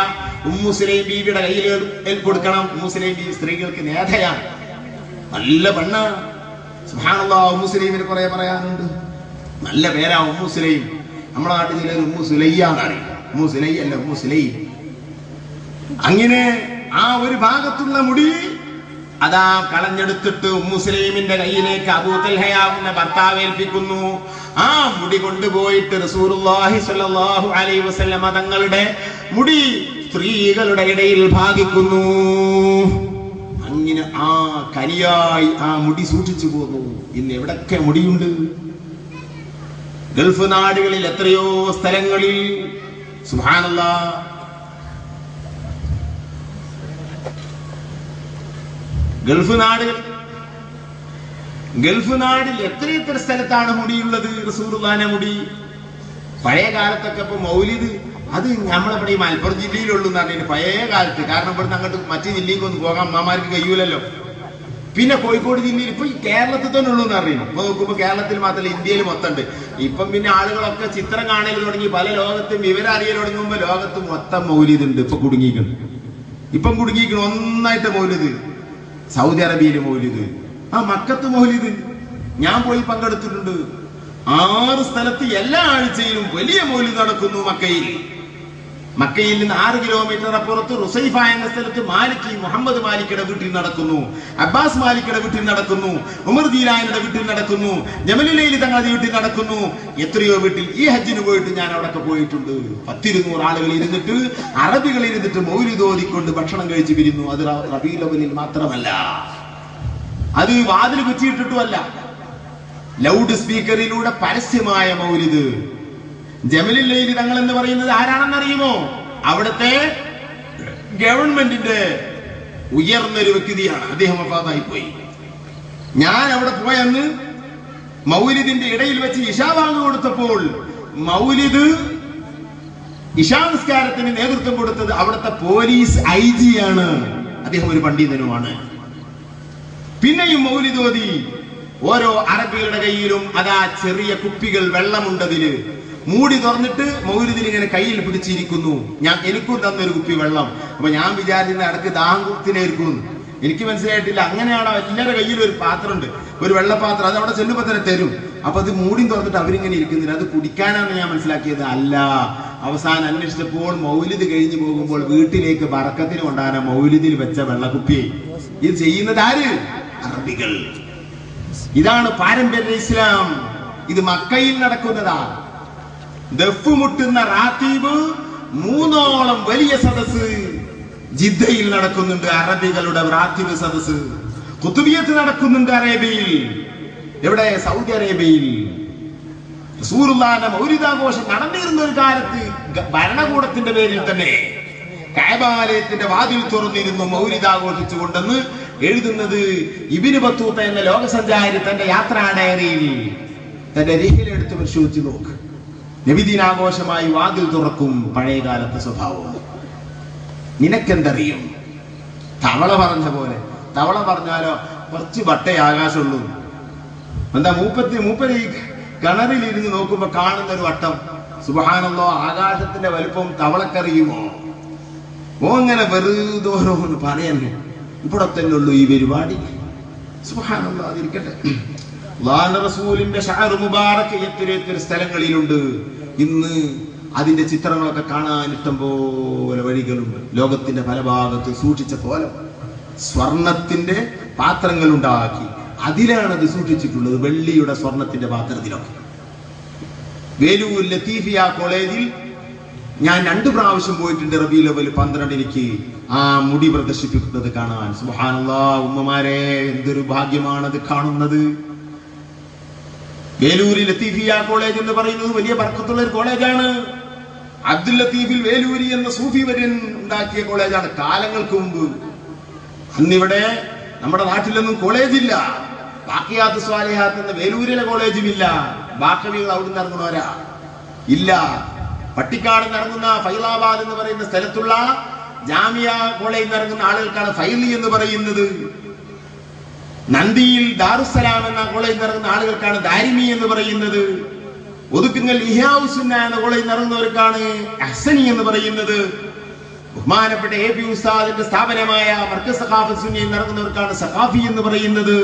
ഉമ്മു സുലൈം ബീവിയുടെ കയ്യിൽ കൊടുക്കണം. ഉമ്മു സുലൈം ബീവി സ്ത്രീകൾക്ക് നേതയാണ്, നല്ല പെണ്ണ. സുബ്ഹാനല്ലാഹ്, ഉമ്മു സുലൈമിന് കുറെ പറയാനുണ്ട്. നല്ല പേരാ ഉമ്മു സുലൈം. നമ്മുടെ നാട്ടിൽ ചിലർ ഉമ്മു സുലയ്യ എന്നറിയും. ഉമ്മു സുലൈ അല്ല, ഉമ്മു സുലൈം. അങ്ങനെ ആ ഒരു ഭാഗത്തുള്ള മുടി അതാ കളഞ്ഞെടുത്തിട്ട് ഉമ്മു സുലൈമിന്റെ കയ്യിലേക്ക് അബൂ തൽഹയാവുന്ന ഭർത്താവ് ഏൽപ്പിക്കുന്നു. ആ മുടി കൊണ്ടുപോയിട്ട് റസൂലുള്ളാഹി സ്വല്ലല്ലാഹു അലൈഹി വസല്ലമ തങ്ങളുടെ മുടി സ്ത്രീകളുടെ ഇടയിൽ ഭാഗിക്കുന്നു. അങ്ങനെ ആ കനിയായി ആ മുടി സൂക്ഷിച്ചു പോന്നു. ഇന്ന് എവിടൊക്കെ മുടിയുണ്ട്? ഗൾഫ് നാടുകളിൽ എത്രയോ സ്ഥലങ്ങളിൽ. സുബ്ഹാനല്ലാഹ്, ഗൾഫ് നാടിൽ എത്ര സ്ഥലത്താണ് മുടിയുള്ളത്, റസൂലുള്ളാഹിന്റെ മുടി. പഴയ കാലത്തൊക്കെ ഇപ്പൊ മൗലിദ് അത് നമ്മളിവിടെ ഈ മലപ്പുറം ജില്ലയിലുള്ളൂ എന്ന് പറഞ്ഞു പഴയ കാലത്ത്. കാരണം ഇവിടുന്ന് അങ്ങോട്ട് മറ്റു ജില്ലയിലേക്ക് ഒന്നും പോകാൻ അമ്മമാർക്ക് കഴിയൂലല്ലോ. പിന്നെ കോഴിക്കോട് ജില്ലയിൽ ഇപ്പൊ ഈ കേരളത്തിൽ തന്നെ ഉള്ളൂ എന്ന് അറിയുന്നു. ഇപ്പൊ നോക്കുമ്പോ കേരളത്തിൽ മാത്രമല്ല, ഇന്ത്യയിൽ മൊത്തമുണ്ട്. ഇപ്പം പിന്നെ ആളുകളൊക്കെ ചിത്രം കാണൽ തുടങ്ങി, പല ലോകത്തും വിവരം അറിയൽ തുടങ്ങുമ്പോ ലോകത്ത് മൊത്തം മൗലിദ് ഉണ്ട്. ഇപ്പം കുടുങ്ങിക്കണം ഒന്നായിട്ട് മൗലിദ്. സൗദി അറേബ്യയിലെ മൗലിദ്, ആ മക്കത്ത് മൗലിദ് ഞാൻ പോയി പങ്കെടുത്തിട്ടുണ്ട്. 6 സ്ഥലത്ത് എല്ലാ ആഴ്ചയിലും വലിയ മൗലിദ് നടക്കുന്നു. മക്കയിൽ നിന്ന് 6 കിലോമീറ്റർ അപ്പുറത്ത് റുസൈഫ എന്ന സ്ഥലത്ത് മുഹമ്മദ് മാലിക്കിയുടെ വീട്ടിൽ നടക്കുന്നു, അബ്ബാസ് മാലിക്കിയുടെ വീട്ടിൽ നടക്കുന്നു, ഉമർ ജീലാനിയുടെ വീട്ടിൽ നടക്കുന്നു, ജമലുലൈലി തങ്ങളുടെ വീട്ടിൽ നടക്കുന്നു. എത്രയോ വീട്ടിൽ ഈ ഹജ്ജിന് പോയിട്ട് ഞാൻ അവിടെ പോയിട്ടുണ്ട്. 10-200 ആളുകൾ ഇരുന്നിട്ട്, അറബികൾ ഇരുന്നിട്ട് മൗലിദ് ഓതിക്കൊണ്ട് ഭക്ഷണം കഴിച്ച് പിരിന്നു. അത് റബീഉൽ അവ്വലിൽ മാത്രമല്ല, അത് വാതിൽ കുറ്റിയിട്ടിട്ടുമല്ല, ലൗഡ് സ്പീക്കറിലൂടെ പരസ്യമായ മൗലിദ്. ജമലുലൈലി തങ്ങൾ എന്ന് പറയുന്നത് ആരാണെന്നറിയുമോ? അവിടുത്തെ ഗവൺമെന്റിന്റെ ഉയർന്നൊരു വ്യക്തിയാണ്. അദ്ദേഹം വഫാത്തായി പോയി. ഞാൻ അവിടെ പോയന്ന് മൗലിദിന്റെ ഇടയിൽ വെച്ച് ഇശാ ബാങ്ക് കൊടുത്തപ്പോൾ മൗലിദ് ഇശാ നിസ്കാരത്തിന് നേതൃത്വം കൊടുത്തത് അവിടുത്തെ പോലീസ് IG ആണ്. അദ്ദേഹം ഒരു പണ്ഡിതനുമാണ്. പിന്നെയും മൗലിദ് ഓതി. ഓരോ അറബികളുടെ കയ്യിലും അതാ ചെറിയ കുപ്പികൾ, വെള്ളമുണ്ടതില്. മൂടി തുറന്നിട്ട് മൗലിദിൽ ഇങ്ങനെ കയ്യിൽ പിടിച്ചിരിക്കുന്നു. എനിക്കും തന്നൊരു കുപ്പി വെള്ളം. അപ്പൊ ഞാൻ വിചാരിക്കുന്ന ഇടക്ക് ദാഹത്തിനായിരിക്കും. എനിക്ക് മനസ്സിലായിട്ടില്ല. അങ്ങനെയാണ് എല്ലാവരുടെ കയ്യിൽ ഒരു പാത്രമുണ്ട്, ഒരു വെള്ളപ്പാത്രം. അത് അവിടെ ചെല്ലുമ്പോ തന്നെ തരും. അപ്പൊ അത് മൂടി തുറന്നിട്ട് അവരിങ്ങനെ ഇരിക്കുന്നില്ല. അത് കുടിക്കാനാണ് ഞാൻ മനസ്സിലാക്കിയത്. അല്ല, അവസാനം അന്വേഷിച്ചപ്പോൾ മൗലിദ് കഴിഞ്ഞു പോകുമ്പോൾ വീട്ടിലേക്ക് ബറക്കത്തിന് കൊണ്ടാണ് മൗലിദിൽ വെച്ച വെള്ളക്കുപ്പി. ഇത് ചെയ്യുന്നത് ആര്? അറബികൾ. ഇതാണ് പാരമ്പര്യ ഇസ്ലാം. ഇത് മക്കയിൽ നടക്കുന്നതാ. ദഫ് മുട്ടുന്ന റാത്തീബ് 3ഓളം വലിയ സദസ് ജിദ്ദയിൽ നടക്കുന്നുണ്ട്. അറബികളുടെ റാത്തീബ് സദസ്. ഖുതുബിയത്ത് നടക്കുന്നുണ്ട് അറേബ്യയിൽ. എവിടെ? സൗദി അറേബ്യയിൽ. റസൂലുള്ളാഹിന്റെ മൗലിദാഘോഷം നടന്നിരുന്ന ഒരു കാലത്ത് ഭരണകൂടത്തിന്റെ പേരിൽ തന്നെ കഅബാലയത്തിന്റെ വാതിൽ തുറന്നിരുന്നു മൗലിദാഘോഷിച്ചുകൊണ്ടെന്ന് എഴുതുന്നത് ഇബ്നു ബത്തൂത്ത എന്ന ലോകസഞ്ചാരി തന്റെ യാത്രാ ഡയറിയിൽ. തന്റെ രേഖയിലെടുത്ത് പരിശോധിച്ച് നോക്ക്. നബിദിനാഘോഷമായി വാതിൽ തുറക്കും. പഴയകാലത്തെ സ്വഭാവം. നിനക്കെന്തറിയും? തവള പറഞ്ഞ പോലെ. തവള പറഞ്ഞാലോ കുറച്ച് ബട്ടേ ആകാശമുള്ളൂ. എന്താ മൂപ്പര് ഈ കിണറിലിരുന്ന് നോക്കുമ്പോ കാണുന്ന ഒരു വട്ടം. സുബ്ഹാനല്ലാഹ്, ആകാശത്തിന്റെ വലുപ്പം തവളക്കറിയുമോ? അങ്ങനെ വെറുതെ ഓരോന്ന് പറയുന്നു. ഇവിടെ തന്നെ ഉള്ളൂ ഈ പരിപാടി. സുബ്ഹാനല്ലാഹ്, അതിരിക്കട്ടെ. അല്ലാഹുവിന്റെ റസൂലിന്റെ ഷഅർ മുബാറക് എത്ര സ്ഥലങ്ങളിലുണ്ട്. ഇന്ന് അതിന്റെ ചിത്രങ്ങളൊക്കെ കാണാൻ ഇഷ്ടം പോലെ വഴികളുണ്ട്. ലോകത്തിന്റെ പല ഭാഗത്ത് സൂക്ഷിച്ച പോലെ സ്വർണത്തിന്റെ പാത്രങ്ങൾ ഉണ്ടാക്കി അതിലാണ് അത് സൂക്ഷിച്ചിട്ടുള്ളത്. വെള്ളിയുടെ സ്വർണത്തിന്റെ പാത്രത്തിലൊക്കെ. വേലൂർ ലത്തീഫിയ കോളേജിൽ ഞാൻ 2 പ്രാവശ്യം പോയിട്ടുണ്ട്. റബീഉൽ അവ്വൽ 12 ആ മുടി പ്രദർശിപ്പിക്കുന്നത് കാണാൻ. സുബ്ഹാനല്ലാഹ്, ഉമ്മമാരെ, എന്തൊരു ഭാഗ്യമാണത് കാണുന്നത്. വേലൂരിൽ ലത്തീഫിയ കോളേജ് എന്ന് പറയുന്നത് വലിയ ബർക്കത്തുള്ള ഒരു കോളേജാണ്. അബ്ദുൽ ലത്തീഫിൽ വേലൂരി എന്ന സൂഫി വര്യൻ ഉണ്ടാക്കിയ കോളേജാണ് കാലങ്ങൾക്ക് മുമ്പ്. അന്നിവിടെ നമ്മുടെ നാട്ടിലൊന്നും കോളേജില്ല. ബാഖിയാത്ത് സ്വാലിഹാത്ത് എന്ന വേലൂരിലെ കോളേജും ഇല്ല. ബാഖവികൾ അവിടുന്ന് ഇറങ്ങുന്നവരാ ഇല്ല. പട്ടിക്കാട് ഇറങ്ങുന്ന ഫൈലാബാദ് എന്ന് പറയുന്ന സ്ഥലത്തുള്ള ജാമിയ കോളേജിൽ ഇറങ്ങുന്ന ആളുകൾക്കാണ് ഫൈലി എന്ന് പറയുന്നത്. നന്ദിയിൽ ദാറുസ്സലാം എന്ന കോളേജിൽ ഇറങ്ങുന്ന ആളുകൾക്കാണ് ദാരിമി എന്ന് പറയുന്നത്. ഒതുക്കുങ്ങൽ ഇഹ്യാഉസ്സുന്ന എന്ന കോളേജിൽ ഇറങ്ങുന്നവർക്കാണ് അഹ്സനി എന്ന് പറയുന്നത്. ബഹുമാനപ്പെട്ട എ പി ഉസ്താദിന്റെ സ്ഥാപനമായ മർക്കസ് സഖാഫത്ത് സുന്നിയിൽ ഇറങ്ങുന്നവർക്കാണ് സഖാഫി എന്ന് പറയുന്നത്.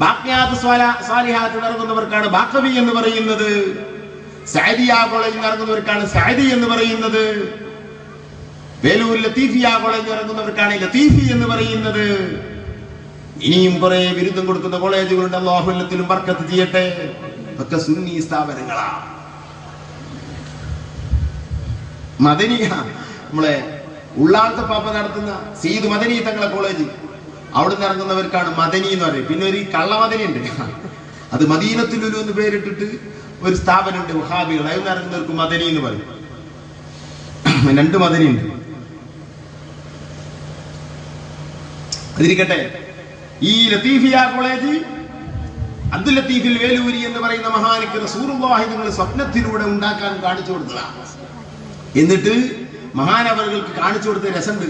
ബാഖിയാത്ത് സ്വാലിഹാത്ത് ഇറങ്ങുന്നവർക്കാണ് ബാഖവി എന്ന് പറയുന്നത്. സഅദിയ കോളേജിൽ ഇറങ്ങുന്നവർക്കാണ് സഅദി എന്ന് പറയുന്നത്. വേലൂർ ലത്തീഫിയ കോളേജിൽ ഇറങ്ങുന്നവർക്കാണ് ലത്തീഫി എന്ന് പറയുന്നത്. ഇനിയും കുറെ ബിരുദം കൊടുക്കുന്ന കോളേജുകളുണ്ട്. അല്ലാഹു എല്ലാത്തിലും ബർക്കത്ത് ചെയ്യട്ടെ. ഒക്കെ സുന്നി സ്ഥാപനങ്ങളാണ്. മദനിയ നമ്മളെ ഉള്ളാളത്തെ പാപ്പ നടത്തുന്ന സയ്യിദ് മദനി തങ്ങളെ കോളേജ്, അവിടുന്ന് ഇറങ്ങുന്നവർക്കാണ് മദനി എന്ന് പറയും. പിന്നെ ഒരു കള്ളമദനി ഉണ്ട്, അത് മദീനത്തുൽ ഉലൂം എന്ന് പേരിട്ടിട്ട് ഒരു സ്ഥാപനമുണ്ട് വഹാബികൾ, അതിൽ ഇറങ്ങുന്നവർക്ക് മദനി എന്ന് പറയും. രണ്ട് മദനി ഉണ്ട്. അതിരിക്കട്ടെ, ഈ ലത്തീഫിയ കോളേജ് അബ്ദുൽ ലത്തീഫിൽ വേലൂരി എന്ന് പറയുന്ന മഹാനിക്ക് റസൂലുള്ളാഹി നിങ്ങൾ സ്വപ്നത്തിലൂടെ ഉണ്ടാക്കാൻ കാണിച്ചു കൊടുത്തതാണ്. എന്നിട്ട് മഹാനവറുകൾക്ക് കാണിച്ചു കൊടുത്ത രസമുണ്ട്.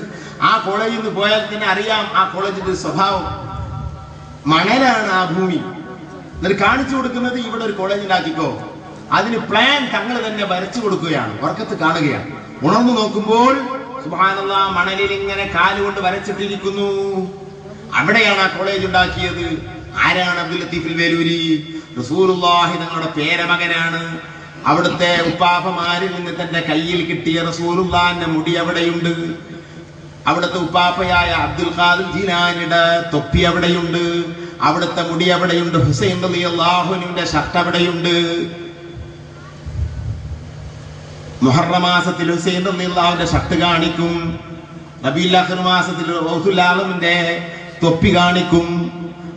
ആ കോളേജിൽ നിന്ന് പോയാൽ തന്നെ അറിയാം ആ കോളേജിന്റെ സ്വഭാവം. മണലാണ് ആ ഭൂമി. എന്നിട്ട് കാണിച്ചു കൊടുക്കുന്നത് ഇവിടെ ഒരു കോളേജ് ഉണ്ടാക്കിക്കോ, അതിന് പ്ലാൻ തങ്ങൾ തന്നെ വരച്ചു കൊടുക്കുകയാണ്. വർക്കത്ത് കാണുകയാണ്. ഉണർന്നു നോക്കുമ്പോൾ സുബ്ഹാനല്ലാഹ് മണലിൽ ഇങ്ങനെ കാലുകൊണ്ട് വരച്ചിട്ടിരിക്കുന്നു. അവിടെയാണ് ആ കോളേജ് ഉണ്ടാക്കിയത്. ആരാണ് അബ്ദുൽ ലത്തീഫിൽ വേലൂരി? റസൂലുള്ളാഹി തങ്ങളുടെ പേരമകനാണ്. അവിടുത്തെ ഉപ്പാപ്പമാരിൽ നിന്ന് തന്റെ കയ്യിൽ കിട്ടിയ റസൂലുള്ളാഹിന്റെ മുടി അവിടെയുണ്ട്. അവിടുത്തെ ഉപ്പാപ്പയായ അബ്ദുൽ ഖാദിർ ജീലാനിയുടെ തൊപ്പി അവിടെയുണ്ട്. അവിടുത്തെ മുടി അവിടെയുണ്ട്. ഹുസൈൻ റളിയല്ലാഹു അൻഹുവിന്റെ ഷർട്ട് അവിടെയുണ്ട്. മുഹറം മാസത്തിൽ ഹുസൈൻ റളിയല്ലാഹുവിന്റെ ഷർട്ട് കാണിക്കും. റബീഉൽ ആഖിർ മാസത്തിൽ റസൂലുൽ ആലമിന്റെ തൊപ്പി കാണിക്കും.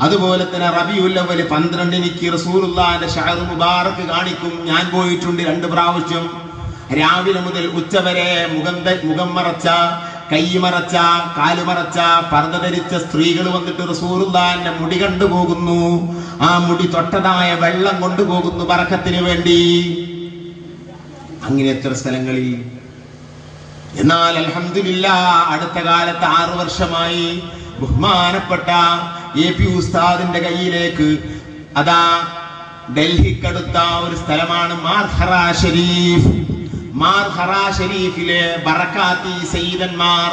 അതുപോലെ തന്നെ റബീഉൽ അവ്വൽ 12 റസൂലുള്ളാഹിന്റെ ഷഅർ മുബാറക് കാണിക്കും. ഞാൻ പോയിട്ടുണ്ട് 2 പ്രാവശ്യം. രാവിലെ മുതൽ ഉച്ചവരെ മുഖം മറച്ച, കൈ മറച്ച, കാല് മറച്ച, പർദ്ദ ധരിച്ച സ്ത്രീകൾ വന്നിട്ട് റസൂലുള്ളാഹിന്റെ മുടി കണ്ടുപോകുന്നു. ആ മുടി തൊട്ടതായ വെള്ളം കൊണ്ടുപോകുന്നു ബറക്കത്തിന് വേണ്ടി. അങ്ങനെ എത്ര സ്ഥലങ്ങളിൽ. എന്നാൽ അൽഹംദുലില്ലാഹ് അടുത്ത കാലത്ത് 6 വർഷമായി ബഹുമാനപ്പെട്ട എ പി ഉസ്താദിന്റെ കയ്യിലേക്ക് അതാ ഡൽഹിക്കടുത്ത ഒരു സ്ഥലമാണ് മാർഹറ ഷരീഫ്. മാർഹറ ഷരീഫിലെ ബറക്കാത്തി സയ്യിദന്മാർ,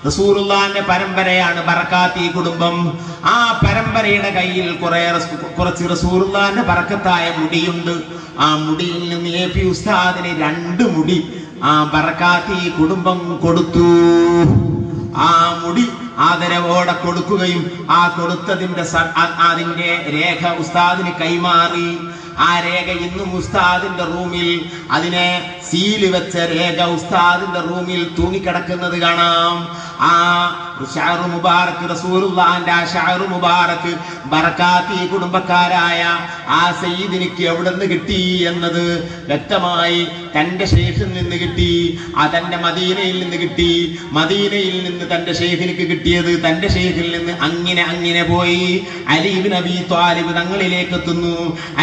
റസൂലുള്ളാഹിന്റെ പരമ്പരയാണ് ബറക്കാത്തി കുടുംബം. ആ പരമ്പരയുടെ കയ്യിൽ കുറച്ച് റസൂലുള്ളാഹിന്റെ ബറക്കത്തായ മുടിയുണ്ട്. ആ മുടിയിൽ നിന്ന് എ പി ഉസ്താദിന് 2 മുടി ആ ബറക്കാത്തി കുടുംബം കൊടുത്തു. ആ മുടി ആദരവോടെ കൊടുക്കുകയും ആ കൊടുത്തതിന്റെ അതിന്റെ രേഖ ഉസ്താദിന് കൈമാറി. ആ രേഖ ഇന്നും ഉസ്താദിന്റെ റൂമിൽ, അതിനെ സീല് വെച്ച രേഖ ഉസ്താദിന്റെ റൂമിൽ തൂങ്ങിക്കിടക്കുന്നത് കാണാം. ആ ഷഅർ മുബാറക്, റസൂലുള്ളാഹിന്റെ ആ ഷഅർ മുബാറക് ബറക്കാത്തി കുടുംബക്കാരായ ആ സയ്യിദിനിക്ക് എവിടെ നിന്ന് കിട്ടി എന്നത് വ്യക്തമായി തന്റെ ഷെയ്ഖിൽ നിന്ന് കിട്ടി. തന്റെ മദീനയിൽ നിന്ന് കിട്ടി. മദീനയിൽ നിന്ന് തന്റെ ഷെയ്ഖിനിക്ക് കിട്ടിയത് തന്റെ ഷെയ്ഖിൽ നിന്ന് അങ്ങനെ പോയി അലി ഇബ്നു അബീ ത്വാലിബ് തങ്ങളിലേക്ക് എത്തുന്നു.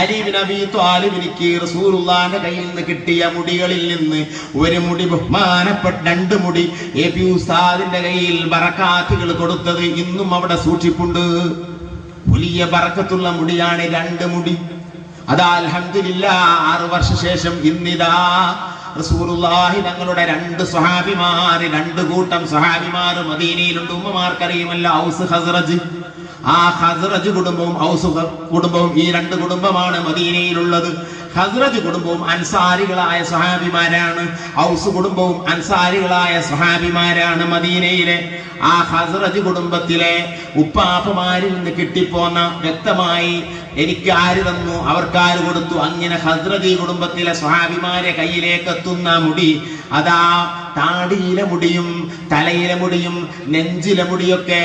അലി ഇബ്നു അബീ ത്വാലിബിനിക്ക് റസൂലുള്ളാഹിന്റെ കയ്യിൽ നിന്ന് കിട്ടിയ മുടികളിൽ നിന്ന് ഒരു മുടി ബഹുമാനപ്പെട്ട 2 മുടി എ പി ഉസ്താദിന്റെ കയ്യിൽ ബറക്കാത്തുകൾ കൊടുത്തത് ഇന്നും അവിടെ സൂക്ഷിപ്പുണ്ട്. വലിയ ബറക്കത്തുള്ള മുടിയാണ് 2 മുടി. അതാ അൽഹംദുലില്ലാഹ് 6 വർഷ ശേഷം ഇന്നിതാ റസൂലുള്ളാഹി തങ്ങളുടെ 2 സ്വഹാബിമാർ, 2 കൂട്ടം സ്വഹാബിമാർ മദീനയിലുണ്ട്. ഉമ്മമാർക്കറിയുമല്ലോ ഔസ് ഖസ്റജ്. ആ ഖസ്റജ് കുടുംബവും ഔസ് കുടുംബവും ഈ 2 കുടുംബമാണ് മദീനയിലുള്ളത്. ഖസ്റജ് കുടുംബവും അൻസാരികളായ സ്വഹാബിമാരാണ്. ഔസ് കുടുംബവും അൻസാരികളായ സ്വഹാബിമാരാണ് മദീനയിലെ. ആ ഖസ്റജ് കുടുംബത്തിലെ ഉപ്പാപ്പമാരിൽ നിന്ന് കിട്ടിപ്പോന്ന വ്യക്തമായി എനിക്ക് ആര് തന്നു, അവർക്കാര് കൊടുത്തു. അങ്ങനെ ഖസ്റജ് കുടുംബത്തിലെ സ്വഹാബിമാരെ കയ്യിലേക്ക് എത്തുന്ന മുടി അതാ താടിയിലെ മുടിയും തലയിലെ മുടിയും നെഞ്ചിലെ മുടിയൊക്കെ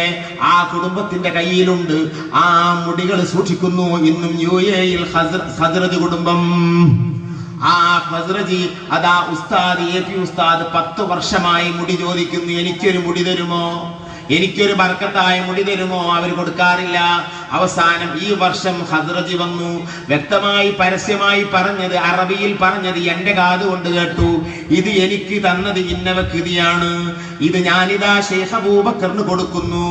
ആ കുടുംബത്തിന്റെ കയ്യിലുണ്ട്. ആ മുടികൾ സൂക്ഷിക്കുന്നു ഇന്നും UAE-യിൽ ഖസ്റജ് കുടുംബം. ആ ഖസ്റജി അതാ ഉസ്താദ് എ പി ഉസ്താദ് 10 വർഷമായി മുടി ചോദിക്കുന്നു. എനിക്കൊരു മുടി തരുമോ? എനിക്കൊരു ബർക്കത്തായ മുടി തരുമോ? അവർ കൊടുക്കാറില്ല. അവസാനം ഈ വർഷം ഹദ്റജി വന്നു, വ്യക്തമായി പരസ്യമായി പറഞ്ഞത്, അറബിയിൽ പറഞ്ഞത് എന്റെ കാത് കൊണ്ട് കേട്ടു. ഇത് എനിക്ക് തന്നത് ഇന്ന വ്യക്തിയാണ്, ഇത് ഞാനിതാ ശൈഖ് അബൂബക്കറിന് കൊടുക്കുന്നു.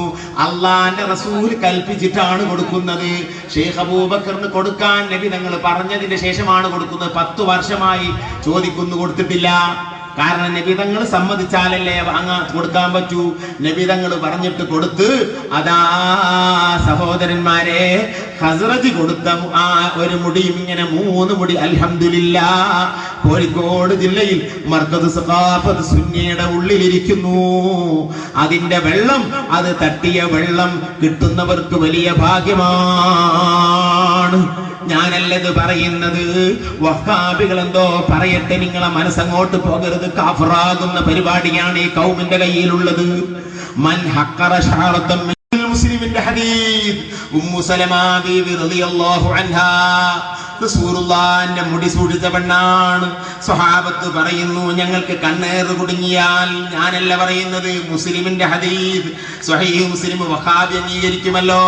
അള്ളാന്റെ റസൂൽ കൽപ്പിച്ചിട്ടാണ് കൊടുക്കുന്നത്. ശൈഖ് അബൂബക്കറിന് കൊടുക്കാൻ നബി തങ്ങൾ പറഞ്ഞതിന്റെ ശേഷമാണ് കൊടുക്കുന്നത്. 10 വർഷമായി ചോദിക്കുന്നു, കൊടുത്തിട്ടില്ല. കാരണം നബിതങ്ങൾ സമ്മതിച്ചാലല്ലേ കൊടുക്കാൻ പറ്റൂ. നബിതങ്ങൾ പറഞ്ഞിട്ട് കൊടുത്ത്. അതാ സഹോദരന്മാരെ, ഹസ്റജ് കൊടുത്ത ആ ഒരു മുടിയും ഇങ്ങനെ 3 മുടി അൽഹംദുലില്ലാഹ് കോഴിക്കോട് ജില്ലയിൽ മർക്കദ് സഖാഫത്ത് സുന്നിയുടെ ഉള്ളിലിരിക്കുന്നു. അതിന്റെ വെള്ളം, അത് തട്ടിയ വെള്ളം കിട്ടുന്നവർക്ക് വലിയ ഭാഗ്യമാണ്. ഞാനല്ലത് പറയുന്നത്. വഹാബികൾ എന്തോ പറയട്ടെ, നിങ്ങളെ മനസ്സങ്ങോട്ട് പോകരുത്. കാഫറാകുന്ന പരിപാടിയാണ് ഈ കൗമിന്റെ കയ്യിലുള്ളത്. മൻ ഹഖറ ശഅറതൻ മിനൽ മുസ്ലിമിന്റെ ഹദീസ് ഉമ്മു സലമ ബീവി റളിയല്ലാഹു അൻഹാ റസൂലുള്ളാഹിന്റെ മുടി സൂക്ഷിച്ച പെണ്ണാണ്. സ്വഹാബത്ത് പറയുന്നു, ഞങ്ങൾക്ക് കണ്ണേറ് കുടുങ്ങിയാൽ, ഞാനല്ല പറയുന്നത്, മുസ്ലിമിന്റെ ഹദീസ് സ്വഹീഹ് മുസ്ലിം വഹാബി അംഗീകരിക്കുമല്ലോ.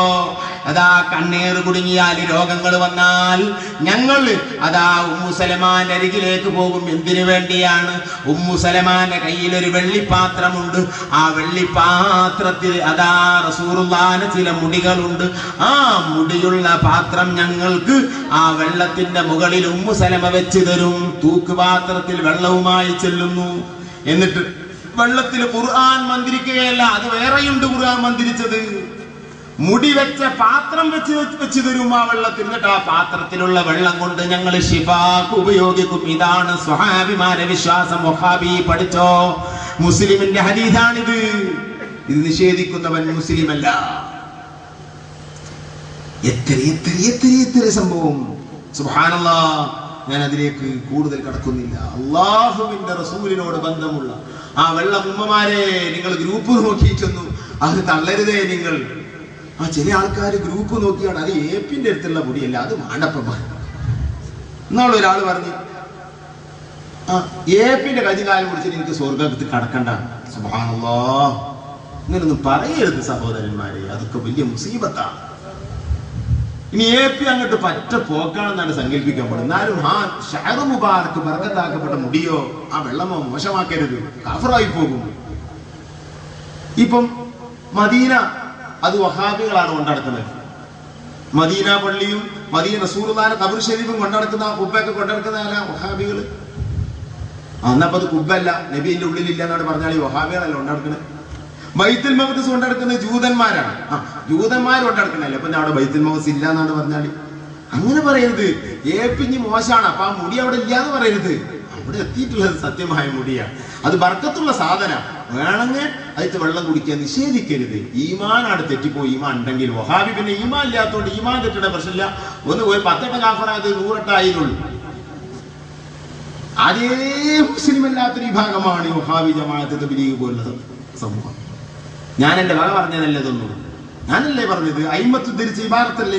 അതാ കണ്ണേറ് കുടുങ്ങിയാൽ, രോഗങ്ങൾ വന്നാൽ ഞങ്ങൾ അതാ ഉമ്മു സലമാന്റെ അരികിലേക്ക് പോകും. എന്തിനു വേണ്ടിയാണ്? ഉമ്മു സലമാന്റെ കയ്യിൽ ഒരു വെള്ളിപ്പാത്രമുണ്ട്. ആ വെള്ളിപ്പാത്രത്തിൽ അതാ റസൂലുള്ളാഹിന്റെ ചില മുടികളുണ്ട്. ആ മുടിയുള്ള പാത്രം ഞങ്ങൾക്ക് ആ വെള്ളത്തിന്റെ മുകളിൽ ഉമ്മു സലമ വെച്ച് തരും. തൂക്കുപാത്രത്തിൽ വെള്ളവുമായി ചെല്ലുന്നു. എന്നിട്ട് വെള്ളത്തിൽ ഖുർആൻ മന്ത്രിക്കുകയല്ല, അത് വേറെയുണ്ട് ഖുർആൻ മന്ത്രിച്ചത്. മുടി വെച്ച പാത്രം വെച്ച് തരും ആ വെള്ളത്തിൽ. എന്നിട്ട് ആ പാത്രത്തിലുള്ള വെള്ളം കൊണ്ട് ഞങ്ങൾ ശിഫാക്ക് ഉപയോഗിക്കും. ഇതാണ് സ്വഹാബിമാരെ വിശ്വാസം. വഹാബി പഠിച്ചോ, മുസ്ലിമിന്റെ ഹദീസാണിത്. ഇത് നിഷേധിക്കുന്നവൻ മുസ്ലിമല്ല. എത്ര സംഭവം. സുബ്ഹാനല്ലാഹ്. ഞാൻ അതിലേക്ക് കൂടുതൽ കടക്കുന്നില്ല. അള്ളാഹുവിന്റെ റസൂലിനോട് ബന്ധമുള്ള ആ വെള്ളം, ഉമ്മമാരെ, നിങ്ങൾ ഗ്രൂപ്പ് നോക്കിയിട്ടൊന്നു അത് തള്ളരുതേ. നിങ്ങൾ ചില ആൾക്കാർ ഗ്രൂപ്പ് നോക്കിയാണ്, അത് ഏപ്പിന്റെ അടുത്തുള്ള മുടിയല്ല, അത് മാണ്ടപ്പന്മാർ. എന്നാൾ ഒരാൾ പറഞ്ഞു, ഏപ്പിന്റെ കഞ്ഞിക്കാലം കുടിച്ചിട്ട് എനിക്ക് സ്വർഗത്തിൽ കടക്കണ്ട. സുബ്ഹാനല്ലാഹ്. ഇങ്ങനൊന്നും പറയരുത് സഹോദരന്മാരെ, അതൊക്കെ വലിയ മുസീബത്താണ്. ഇനി ഏപ്പി അങ്ങോട്ട് പറ്റ പോക്കാണെന്നാണ് സങ്കല്പിക്കാൻ പാടുന്നത്. എന്നാലും ഷഹർ മുബാറക്ക് ബർക്കത്താക്കപ്പെട്ട മുടിയോ ആ വെള്ളമോ മോശമാക്കരുത്, കാഫറായി പോകും. ഇപ്പം മദീന, അത് വഹാബികളാണ് കൊണ്ടടക്കുന്നത്. മദീന പള്ളിയും മദീന റസൂലുള്ളാഹിന്റെ ഖബർ ഷരീഫും കൊണ്ടടക്കുന്ന, കുബ്ബയൊക്കെ കൊണ്ടടക്കുന്ന വഹാബികൾ. അന്നപ്പോ അത് കുബ്ബല്ല, നബിന്റെ ഉള്ളിലില്ല എന്നാണ് പറഞ്ഞാൽ ഈ വഹാബികളല്ല കൊണ്ടടക്കുന്നത്. ബൈത്തുൽ മഖ്ദിസ് കൊണ്ടടക്കുന്നത് ജൂതന്മാരാണ്. ജൂതന്മാർ കൊണ്ടടക്കണല്ലേ, അപ്പൊ അവിടെ ബൈത്തുൽ മഖ്ദിസ് ഇല്ല എന്നാണ് പറഞ്ഞാൽ അങ്ങനെ പറയരുത്. ഏപ്പിഞ്ഞ് മോശമാണ്, അപ്പൊ ആ മുടി അവിടെ ഇല്ലാന്ന് പറയരുത്. അവിടെ എത്തിയിട്ടുള്ളത് സത്യമായ മുടിയാണ്. അത് ബർക്കത്തുള്ള സാധന. വേണമെങ്കിൽ അതിന് വെള്ളം കുടിക്കാൻ നിഷേധിക്കരുത്. ഈമാനാണ് തെറ്റിപ്പോയി. ഈമാൻ ഉണ്ടെങ്കിൽ. വഹാബി പിന്നെ ഈമാൻ ഇല്ലാത്തതുകൊണ്ട് ഈമാൻ തെറ്റേണ്ട പ്രശ്നമില്ല. ഒന്ന് പോയി 10 കാഫറായത് 100 ആയിരുന്നുള്ളൂ. അതേ മുസ്ലിം അല്ലാത്തൊരു വിഭാഗമാണ് വഹാബി ജമാഅത്ത് തബ്ലീഗ് പോലുള്ള സമൂഹം. ഞാൻ എന്റെ വക പറഞ്ഞതല്ലേ ഇതൊന്നും. ഞാനല്ലേ പറഞ്ഞത്, അയിമത്ത് ഉദ്ധരിച്ച ഇബാറത്തല്ലേ